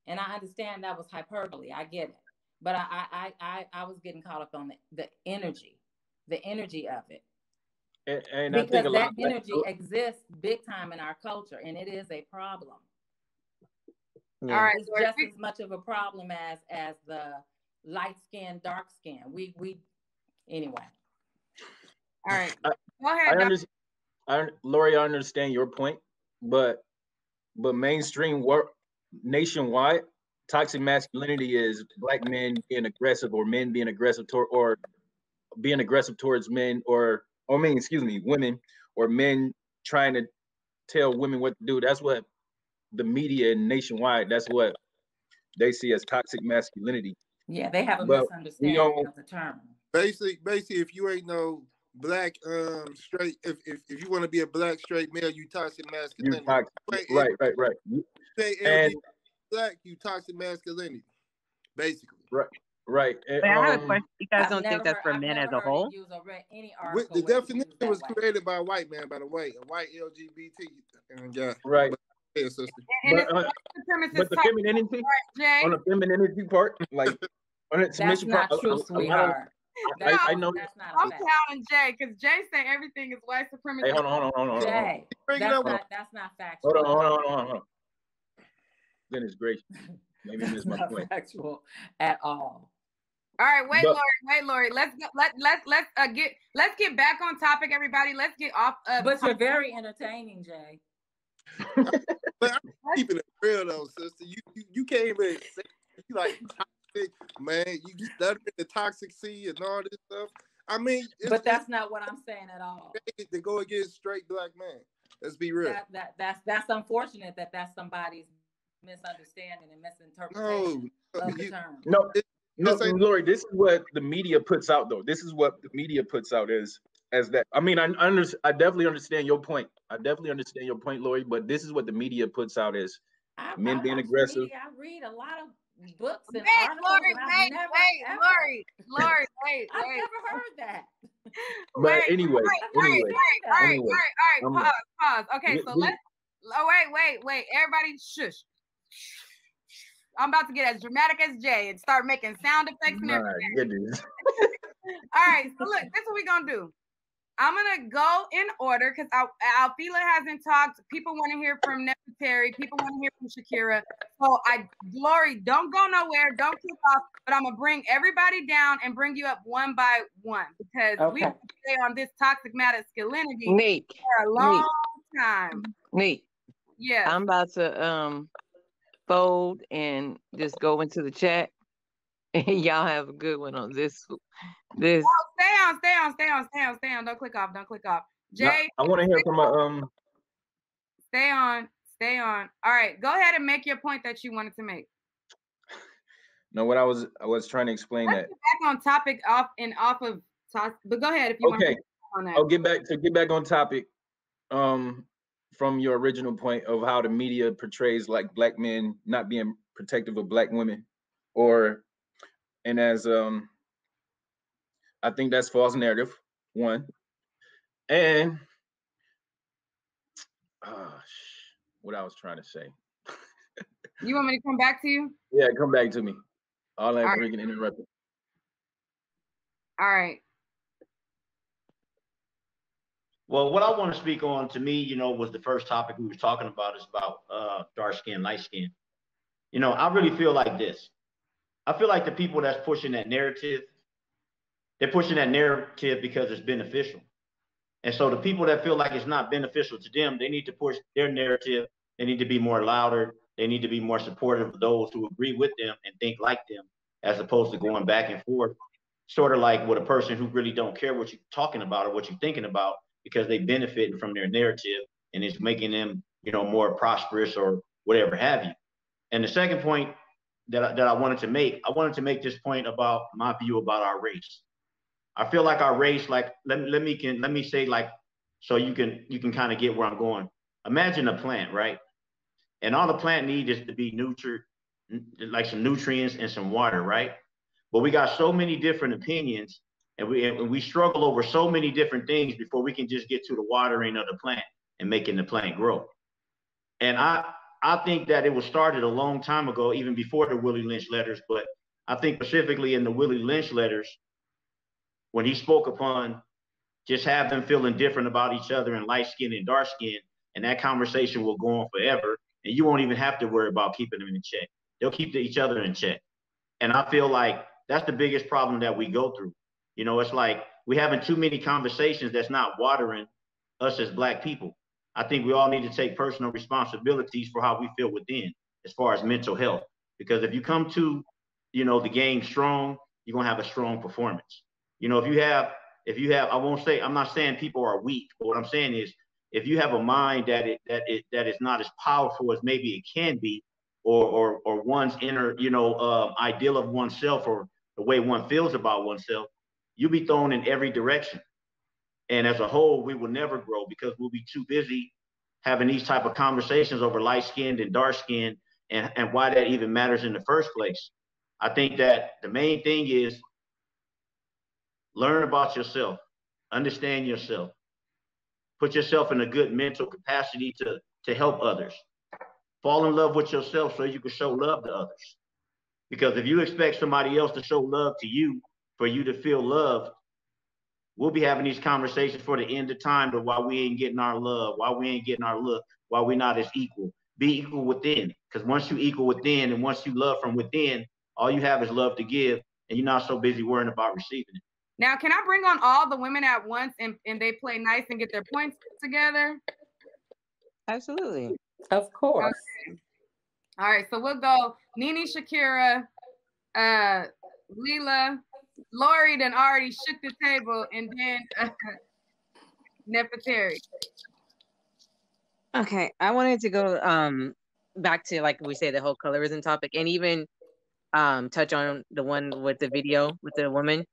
and I understand that was hyperbole. I get it, but I was getting caught up on the energy of it. And because I think that energy exists big time in our culture, and it is a problem. All right, it's just as much of a problem as the light skin, dark skin. We anyway. All right, go ahead. Lori, I understand your point, but mainstream work nationwide, toxic masculinity is black men being aggressive or men being aggressive or being aggressive towards men women, or men trying to tell women what to do. That's what the media nationwide, that's what they see as toxic masculinity. Yeah, they have a misunderstanding of the term. Basically, if you ain't no black straight, if you want to be a black straight male, you toxic masculinity. Right. You say LGBT black, you toxic masculinity, basically. Right. But I have a question. You guys don't think that's for men as a whole? The definition was created by a white man, by the way, a white LGBT guy. Right. But the femininity, on the femininity part, like on the submission part, I know that's not. I'm counting Jay because Jay say everything is white supremacy. Hey, hold on. Jay, that's not factual. Hold on. Goodness gracious, maybe miss my point. Factual at all. All right, wait, Lori. Let's get back on topic, everybody. Let's get off. But you're very entertaining, Jay. But I'm keeping it real though, sister. You can't even say you like toxic, man. You stuttering the toxic sea and all this stuff. I mean, but that's not what I'm saying at all. To go against straight black man. Let's be real. That's unfortunate that that's somebody's misunderstanding and misinterpretation of the term. No, Lori, this is what the media puts out, though. This is what the media puts out as that. I mean, I definitely understand your point. Lori, but this is what the media puts out as men being aggressive. Media, I read a lot of books and articles. Lori, I've never heard that. But anyway. All right, pause. Okay, so let's. Oh, wait. Everybody, shush. I'm about to get as dramatic as Jay and start making sound effects and everything. All right, so look, this is what we're gonna do. I'm gonna go in order because Alfila hasn't talked. People want to hear from Necessary. People want to hear from Shakira. So Lori, don't go nowhere. Don't kick off. But I'm gonna bring everybody down and bring you up one by one because we can stay on this toxic masculinity for a long time. Nique. Yeah. I'm about to fold and just go into the chat. And y'all have a good one on this. Oh, stay on. Don't click off. Jay, I want to hear from Stay on. All right, go ahead and make your point that you wanted to make. No, what I was trying to explain. Let's get back on topic off of topic, but go ahead if you want to on that. I'll get back on topic. From your original point of how the media portrays like black men not being protective of black women, and as I think that's false narrative, one. And what I was trying to say. You want me to come back to you? Yeah, come back to me. All that freaking interrupted. All right. Well, what I want to speak on, to me, was the first topic we were talking about is about dark skin, light skin. I really feel like this. I feel like the people that's pushing that narrative, they're pushing that narrative because it's beneficial. And so the people that feel like it's not beneficial to them, they need to push their narrative. They need to be more louder. They need to be more supportive of those who agree with them and think like them, as opposed to going back and forth, sort of like with a person who really don't care what you're talking about or what you're thinking about, because they benefit from their narrative and it's making them, more prosperous or whatever have you. And the second point that I wanted to make this point about my view about our race. I feel like our race, like let me say, like, so you can kind of get where I'm going. Imagine a plant, right? And all the plant needs is to be like some nutrients and some water, right? But we got so many different opinions, and we struggle over so many different things before we can just get to the watering of the plant and making the plant grow. And I think that it was started a long time ago, even before the Willie Lynch letters. But I think specifically in the Willie Lynch letters, when he spoke upon just have them feeling different about each other and light skin and dark skin, and that conversation will go on forever and you won't even have to worry about keeping them in check. They'll keep each other in check. And I feel like that's the biggest problem that we go through. You know, it's like we're having too many conversations that's not watering us as Black people. I think we all need to take personal responsibilities for how we feel within as far as mental health. Because if you come to, you know, the game strong, you're going to have a strong performance. You know, if you have, I'm not saying people are weak, but what I'm saying is if you have a mind that is not as powerful as maybe it can be, or one's inner, you know, ideal of oneself or the way one feels about oneself, you'll be thrown in every direction. And as a whole, we will never grow because we'll be too busy having these type of conversations over light-skinned and dark-skinned and why that even matters in the first place. I think that the main thing is learn about yourself, understand yourself, put yourself in a good mental capacity to help others. Fall in love with yourself so you can show love to others. Because if you expect somebody else to show love to you for you to feel loved, we'll be having these conversations for the end of time to why we ain't getting our love, why we ain't getting our look, why we're not as equal. Be equal within. Because once you equal within and once you love from within, all you have is love to give, and you're not so busy worrying about receiving it. Now, can I bring on all the women at once and they play nice and get their points together? Absolutely. Of course. Okay. All right, so we'll go Nene, Shakira, Leela, Lori then already shook the table, and then Nefertari. Okay, I wanted to go back to, like we say, the whole colorism topic, and even touch on the one with the video with the woman.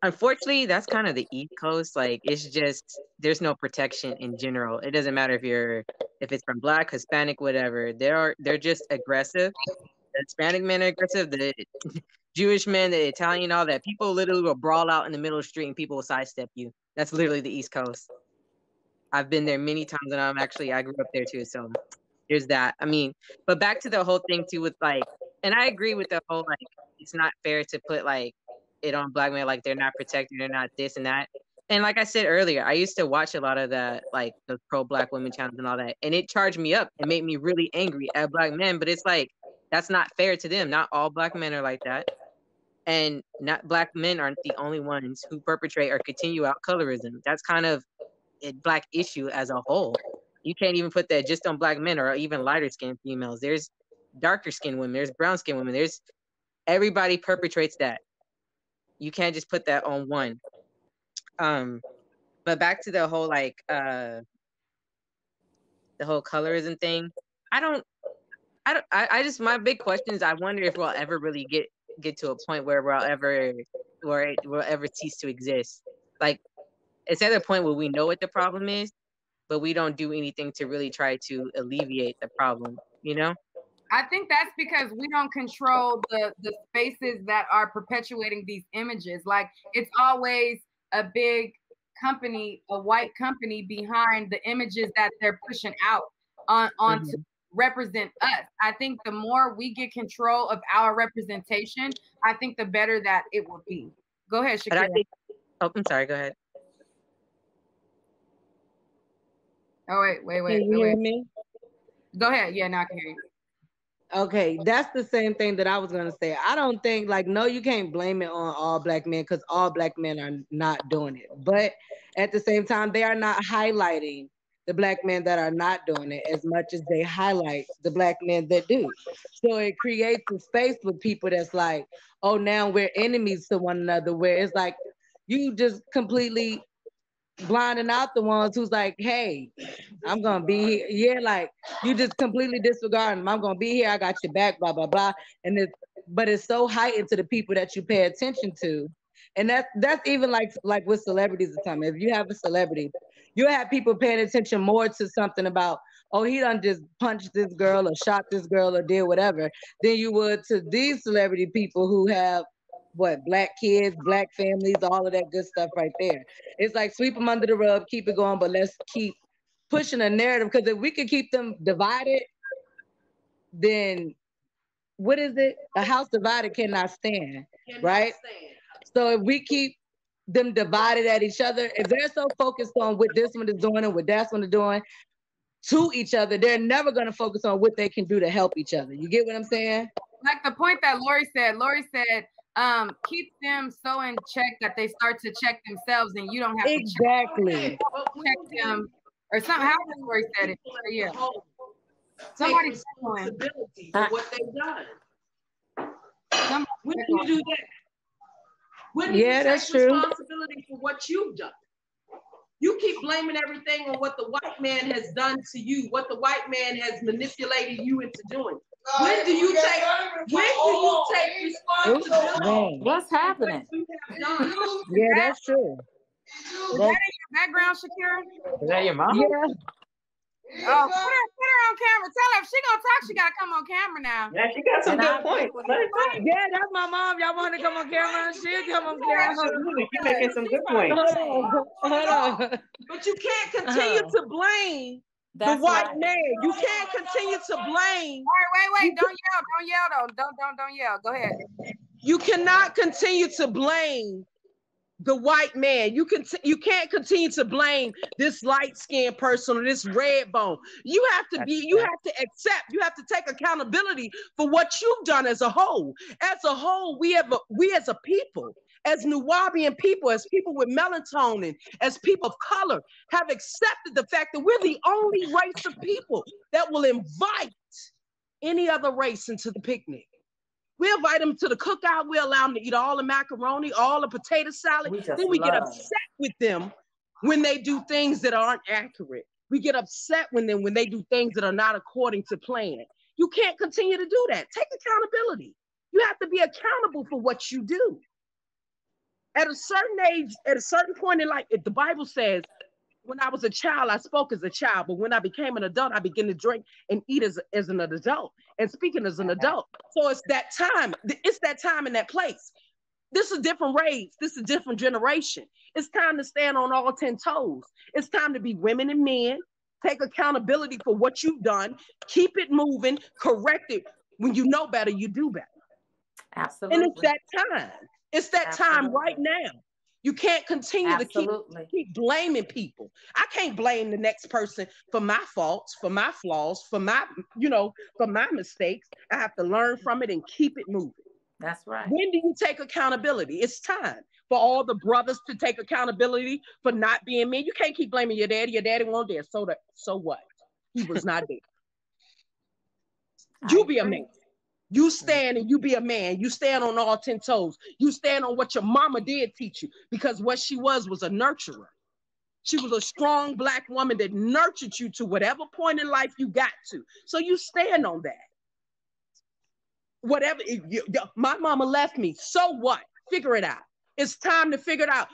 Unfortunately, that's kind of the East Coast. Like, it's just there's no protection in general. It doesn't matter if it's from Black, Hispanic, whatever. They're just aggressive. The Hispanic men are aggressive. The Jewish men, the Italian, all that. People literally will brawl out in the middle of the street and people will sidestep you. That's literally the East Coast. I've been there many times, and I grew up there too. So there's that. I mean, but back to the whole thing too with like, and I agree with the whole like, it's not fair to put like it on Black men, like they're not protected, they're not this and that. And like I said earlier, I used to watch a lot of that, like the pro-Black women channels and all that, and it charged me up and made me really angry at Black men. But it's like, that's not fair to them. Not all Black men are like that. And not Black men aren't the only ones who perpetrate or continue out colorism. That's kind of a Black issue as a whole. You can't even put that just on Black men or even lighter skinned females. There's darker skinned women, there's brown skinned women, there's everybody perpetrates that. You can't just put that on one. But back to the whole like the whole colorism thing. I just, my big question is, I wonder if we'll ever really get to a point where it will ever cease to exist. Like, it's at a point where we know what the problem is, but we don't do anything to really try to alleviate the problem, you know? I think that's because we don't control the spaces that are perpetuating these images. Like, it's always a big company, a white company behind the images that they're pushing out on to represent us. I think the more we get control of our representation, I think the better that it will be. Go ahead, Shakira. I'm sorry, go ahead. Oh, wait. Can you hear me? Go ahead. Yeah, now I can hear you. Okay, that's the same thing that I was gonna say. I don't think, like, no, you can't blame it on all Black men because all Black men are not doing it. But at the same time, they are not highlighting the Black men that are not doing it as much as they highlight the Black men that do. So it creates a space with people that's like, oh, now we're enemies to one another, where it's like you just completely blinding out the ones who's like, hey, I'm gonna be here. Yeah, like you just completely disregard them. I'm gonna be here, I got your back, blah, blah, blah. And but it's so heightened to the people that you pay attention to. And that's even like with celebrities or something. If you have a celebrity, you have people paying attention more to something about, oh, he done just punched this girl or shot this girl or did whatever, than you would to these celebrity people who have Black kids, Black families, all of that good stuff right there. It's like sweep them under the rug, keep it going, but let's keep pushing a narrative, because if we can keep them divided, then what is it? A house divided cannot stand, right? So if we keep them divided at each other, if they're so focused on what this one is doing and what that one is doing, to each other, they're never going to focus on what they can do to help each other. You get what I'm saying? Like the point that Lori said, keep them so in check that they start to check themselves and you don't have to check them or something. How Lori said it. Yeah. Somebody's responsibility for what they've done. When do you do that? When do you take responsibility for what you've done? You keep blaming everything on what the white man has done to you, what the white man has manipulated you into doing. When do you take responsibility? What's happening? Yeah, that's true. Is that in your background, Shakira? Is that your mom? Yeah. Oh, put her on camera. Tell her if she gonna talk, she gotta come on camera now. Yeah, she got some good points. Yeah, that's my mom. Y'all want to come on camera? She'll come on camera. Absolutely, she's making some good points. Hold on. But you can't continue to blame the white man. You can't continue to blame. All right, wait. Don't yell though. Don't yell. Go ahead. You cannot continue to blame the white man. You can't continue to blame this light-skinned person or this red bone. You have to accept, you have to take accountability for what you've done as a whole. As a whole, we as a people, as Nubian people, as people with melatonin, as people of color, have accepted the fact that we're the only race of people that will invite any other race into the picnic. We invite them to the cookout. We allow them to eat all the macaroni, all the potato salad. Then we get upset with them when they do things that aren't accurate. We get upset when they do things that are not according to plan. You can't continue to do that. Take accountability. You have to be accountable for what you do. At a certain age, at a certain point in life, the Bible says, when I was a child, I spoke as a child, but when I became an adult, I began to drink and eat as an adult and speaking as an adult. So it's that time. It's that time and that place. This is a different race. This is a different generation. It's time to stand on all 10 toes. It's time to be women and men. Take accountability for what you've done. Keep it moving. Correct it. When you know better, you do better. Absolutely. And it's that time. It's that time right now. You can't continue to keep blaming people. I can't blame the next person for my faults, for my flaws, for my mistakes. I have to learn from it and keep it moving. That's right. When do you take accountability? It's time for all the brothers to take accountability for not being men. You can't keep blaming your daddy. Your daddy wasn't there. So what? He was not there. You be a man. You stand and you be a man. You stand on all 10 toes. You stand on what your mama did teach you, because what she was a nurturer. She was a strong Black woman that nurtured you to whatever point in life you got to. So you stand on that. Whatever, my mama left me. So what? Figure it out. It's time to figure it out.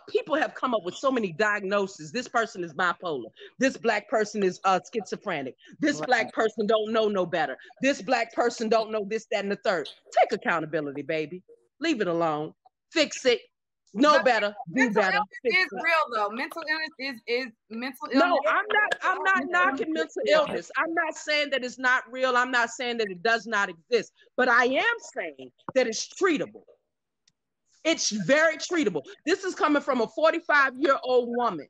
People have come up with so many diagnoses. This person is bipolar. This Black person is schizophrenic. This Black person don't know no better. This Black person don't know this, that, and the third. Take accountability, baby. Leave it alone. Fix it. Know better. Do better. Mental illness is real though. Mental illness is mental illness. No, I'm not knocking mental illness. I'm not saying that it's not real. I'm not saying that it does not exist. But I am saying that it's treatable. It's very treatable. This is coming from a 45-year-old woman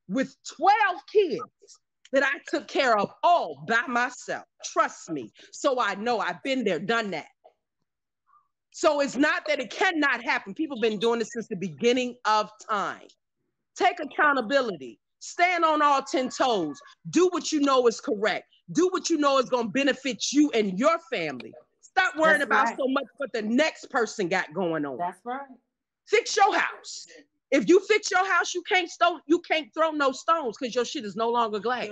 with 12 kids that I took care of all by myself. Trust me. So I know I've been there, done that. So it's not that it cannot happen. People have been doing this since the beginning of time. Take accountability. Stand on all 10 toes. Do what you know is correct. Do what you know is going to benefit you and your family. Stop worrying about so much what the next person got going on. That's right. Fix your house. If you fix your house, you can't throw no stones because your shit is no longer glass.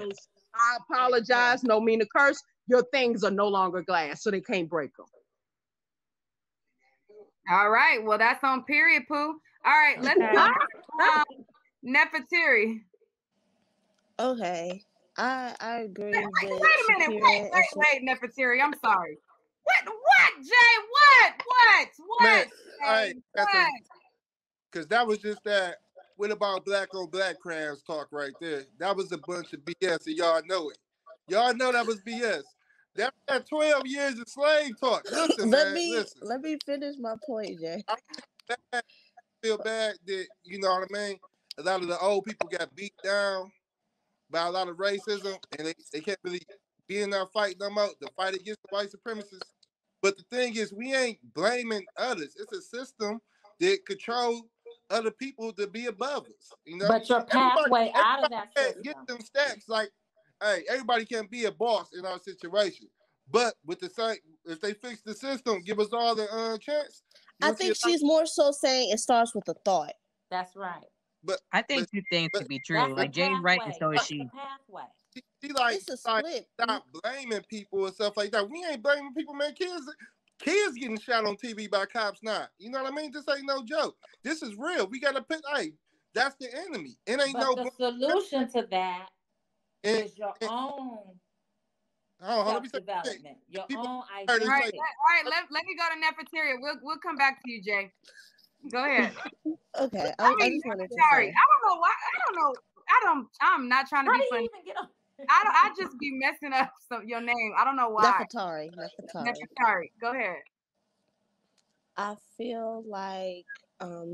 I apologize. No mean to curse. Your things are no longer glass, so they can't break them. All right. Well, that's on period, Pooh. All right. Let's go. Nefertiri. Okay. I agree. Wait a minute. Wait, Nefertiri. I'm sorry. What, Jay? What? Because that was just that. What about black on black crimes talk right there? That was a bunch of BS, and y'all know it. Y'all know that was BS. That 12 years of slave talk. Listen, listen. Let me finish my point, Jay. I feel bad that, you know what I mean? A lot of the old people got beat down by a lot of racism, and they can't really be in that fight no more, the fight against the white supremacists. But the thing is, we ain't blaming others. It's a system that control other people to be above us. You know, but your pathway out of that can't system. get them stats. Like, hey, everybody can't be a boss in our situation. But with the same, if they fix the system, give us all the chance. I think she's more so saying it starts with a thought. That's right. But I think two things to be true. Like Jay's right, and so is she. She like, it's a split. Stop blaming people and stuff like that. We ain't blaming people, man. Kids getting shot on TV by cops now. You know what I mean? This ain't no joke. This is real. We gotta put. Hey, that's the enemy. It ain't but the solution to that is your own self-development, your own identity. All right. Let me go to Nefertari. We'll come back to you, Jay. Go ahead. Okay. I just wanted to sorry. say. I don't know why. I'm not trying to be funny. I just be messing up your name. I don't know why. Nefertari. Go ahead. I feel like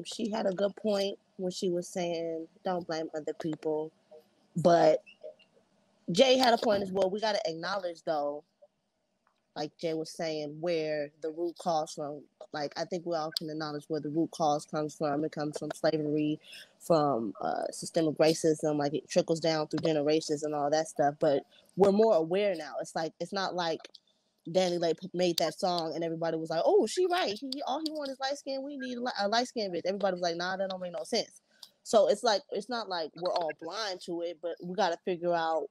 she had a good point when she was saying don't blame other people. But Jay had a point as well. We got to acknowledge, though, like Jay was saying, where the root cause from. Like, I think we all can acknowledge where the root cause comes from. It comes from slavery, from systemic racism. Like, it trickles down through generations and all that stuff. But we're more aware now. It's not like Danny Lake made that song and everybody was like, oh, she right. All he wants is light skin. We need a light skin bitch. Everybody was like, nah, that don't make no sense. So it's not like we're all blind to it, but we got to figure out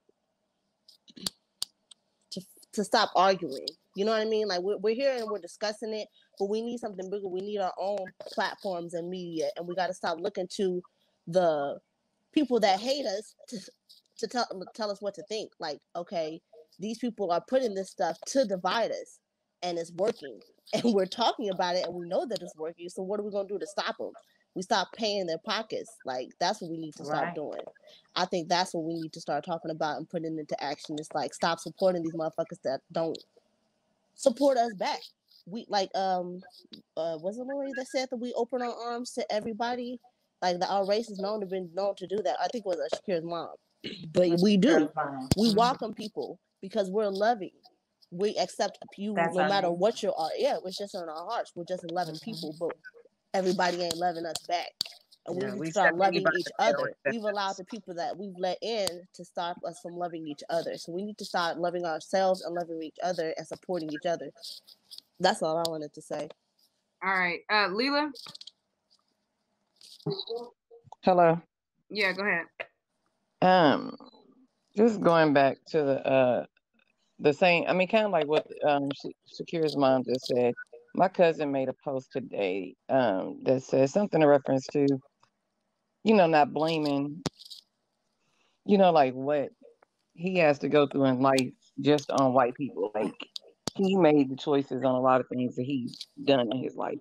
to stop arguing. You know what I mean? Like we're here and we're discussing it, but we need something bigger. We need our own platforms and media, and we got to stop looking to the people that hate us to tell us what to think. Like, okay, these people are putting this stuff to divide us, and it's working, and we're talking about it, and we know that it's working. So what are we gonna do to stop them? We stop paying their pockets. Like, that's what we need to stop doing. I think that's what we need to start talking about and putting into action. It's like, stop supporting these motherfuckers that don't support us back. We was it Lori that said that we open our arms to everybody? Like, our race is been known to do that. I think it was Shakira's mom. But we do. We welcome people because we're loving. We accept you no matter what you are. Yeah, it's just in our hearts. We're just loving people, but everybody ain't loving us back. And we need to start loving each other. We've allowed the people that we've let in to stop us from loving each other. So we need to start loving ourselves and loving each other and supporting each other. That's all I wanted to say. All right. Leela? Hello. Yeah, go ahead. Just going back to the same, I mean, kind of like what Shakira's mom just said. My cousin made a post today that says something in reference to, not blaming, like what he has to go through in life just on white people. Like, he made the choices on a lot of things that he's done in his life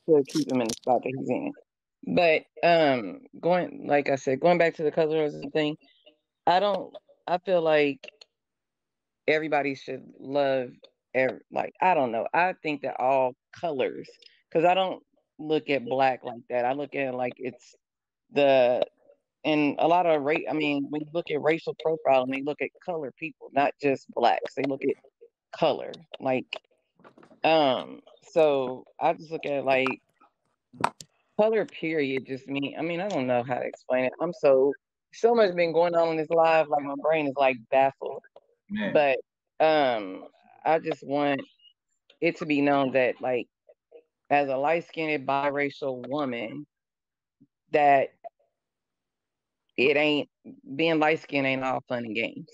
to keep him in the spot that he's in. But going back to the colorism thing, I feel like everybody should love I don't know. I think that all colors, because I don't look at black like that. I look at it like it's and a lot of I mean, when you look at racial profiling, they look at color people, not just blacks. They look at color. Like, so I just look at it like color period just I mean, I don't know how to explain it. I'm so much been going on in this live, like my brain is like baffled. Man. But I just want it to be known that, like, as a light-skinned biracial woman, that it ain't being light-skinned ain't all fun and games.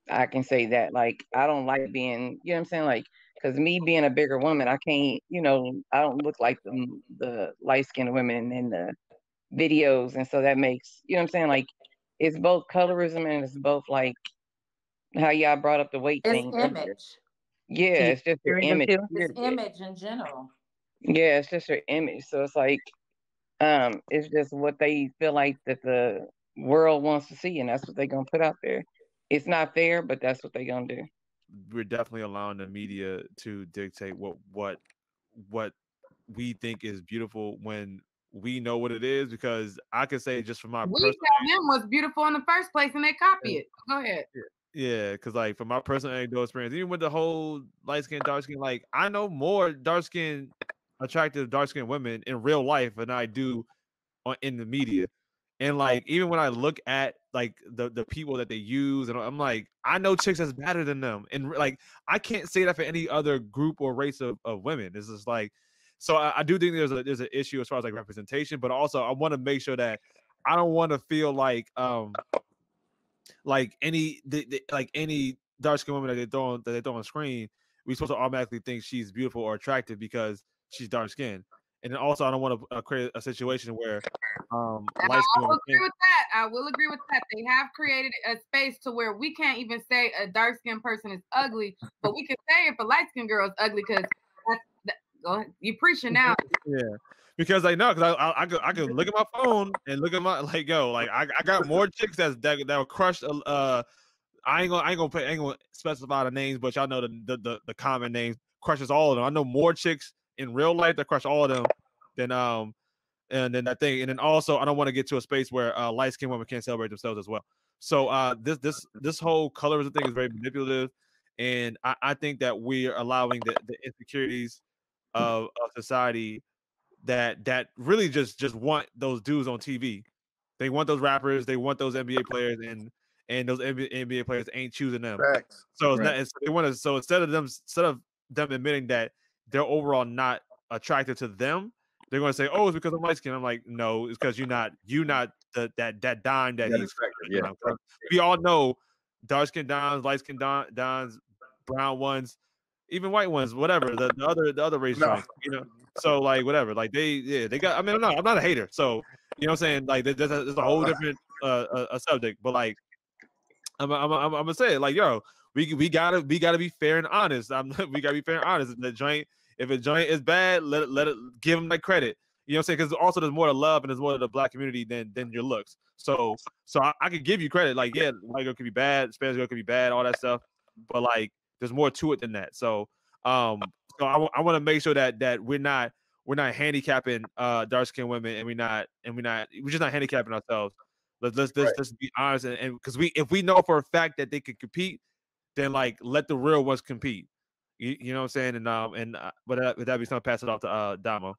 I can say that. Like, I don't like being, you know what I'm saying? Like, because me being a bigger woman, I can't, I don't look like the light-skinned women in the videos. And so that makes, you know what I'm saying? Like, it's both colorism and it's both, like, how y'all brought up the weight thing. Image. Yeah, it's just your image. It's image in general. Yeah, it's just your image. So it's like, it's just what they feel like that the world wants to see, and that's what they're gonna put out there. It's not fair, but that's what they're gonna do. We're definitely allowing the media to dictate what we think is beautiful when we know what it is, because I can say just from my we personal, tell them what's beautiful in the first place and they copy it. Go ahead. yeah, because like from my personal anecdotal experience, even with the whole light skin, dark skin, like I know more dark skin, attractive dark skin women in real life than I do in the media. And like even when I look at like the people that they use, and I'm like, I know chicks that's better than them, and like I can't say that for any other group or race of women. It's just like, so I do think there's an issue as far as like representation, but also I want to make sure that I don't want to feel like like any dark skinned woman that they throw on screen, we supposed to automatically think she's beautiful or attractive because she's dark skinned. And then also I don't want to create a situation where light skinned women I will agree with that. They have created a space to where we can't even say a dark skinned person is ugly, but we can say if a light skinned girl is ugly because go ahead. You preaching now. Yeah. Because like no, because I could look at my phone and look at my like I got more chicks that were crushed. I ain't gonna specify the names, but y'all know the common names. Crushes all of them. I know more chicks in real life that crush all of them than and then that thing. And then also I don't want to get to a space where light skinned women can't celebrate themselves as well. So this whole colorism thing is very manipulative, and I think that we're allowing the insecurities of society that really just want those dudes on TV. They want those rappers, they want those NBA players, and those NBA players ain't choosing them. Facts. So Right. they want to. So instead of them admitting that they're overall not attracted to them, they're going to say, "Oh, it's because I'm light skinned." I'm like, no, it's because you're not that dime that he's. Yeah. We all know dark skinned dimes, light skinned dimes, brown ones, even white ones, whatever the other race joints, you know. So like whatever, like they got. I mean, I'm not a hater, so you know what I'm saying. Like there's a whole different a subject, but like I'm gonna say it like, yo, we gotta be fair and honest. We gotta be fair and honest. If a joint is bad, let it give them that credit. You know what I'm saying? Because also there's more to love and there's more to the black community than your looks. So I could give you credit. Like, yeah, white girl could be bad, Spanish girl could be bad, all that stuff. But like there's more to it than that. So I want to make sure that we're not handicapping dark skinned women, and we're just not handicapping ourselves. Let's be honest, and because if we know for a fact that they could compete, then like let the real ones compete. You know what I'm saying? And but with that be something, pass it off to Damo.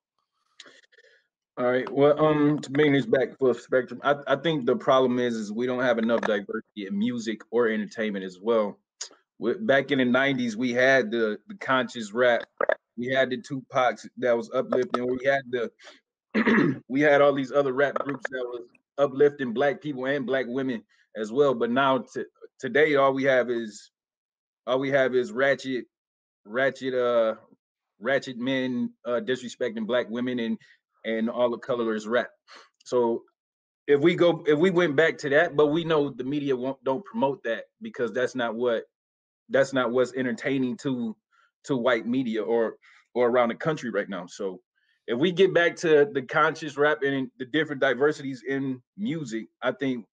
All right. Well, to bring this back for spectrum, I think the problem is we don't have enough diversity in music or entertainment as well. Back in the '90s, we had the conscious rap, we had the Tupacs that was uplifting, we had we had all these other rap groups that was uplifting black people and black women as well. But now today, all we have is ratchet men disrespecting black women and all the colorist rap. So if we went back to that, but we know the media don't promote that because that's not what's entertaining to white media or around the country right now. So if we get back to the conscious rap and the different diversities in music, I think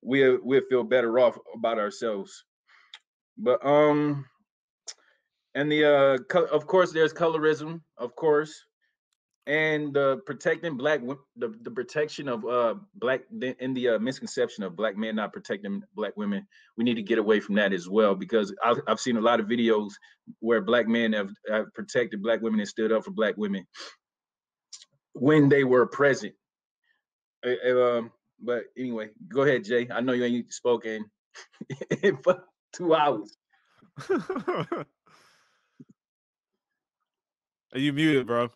we'll feel better off about ourselves. But and of course there's colorism, of course, and protecting the protection of black and the misconception of black men not protecting black women. We need to get away from that as well, because I've seen a lot of videos where black men have protected black women and stood up for black women when they were present. But anyway, go ahead, Jay. I know you ain't spoken in 2 hours. Are you muted, bro?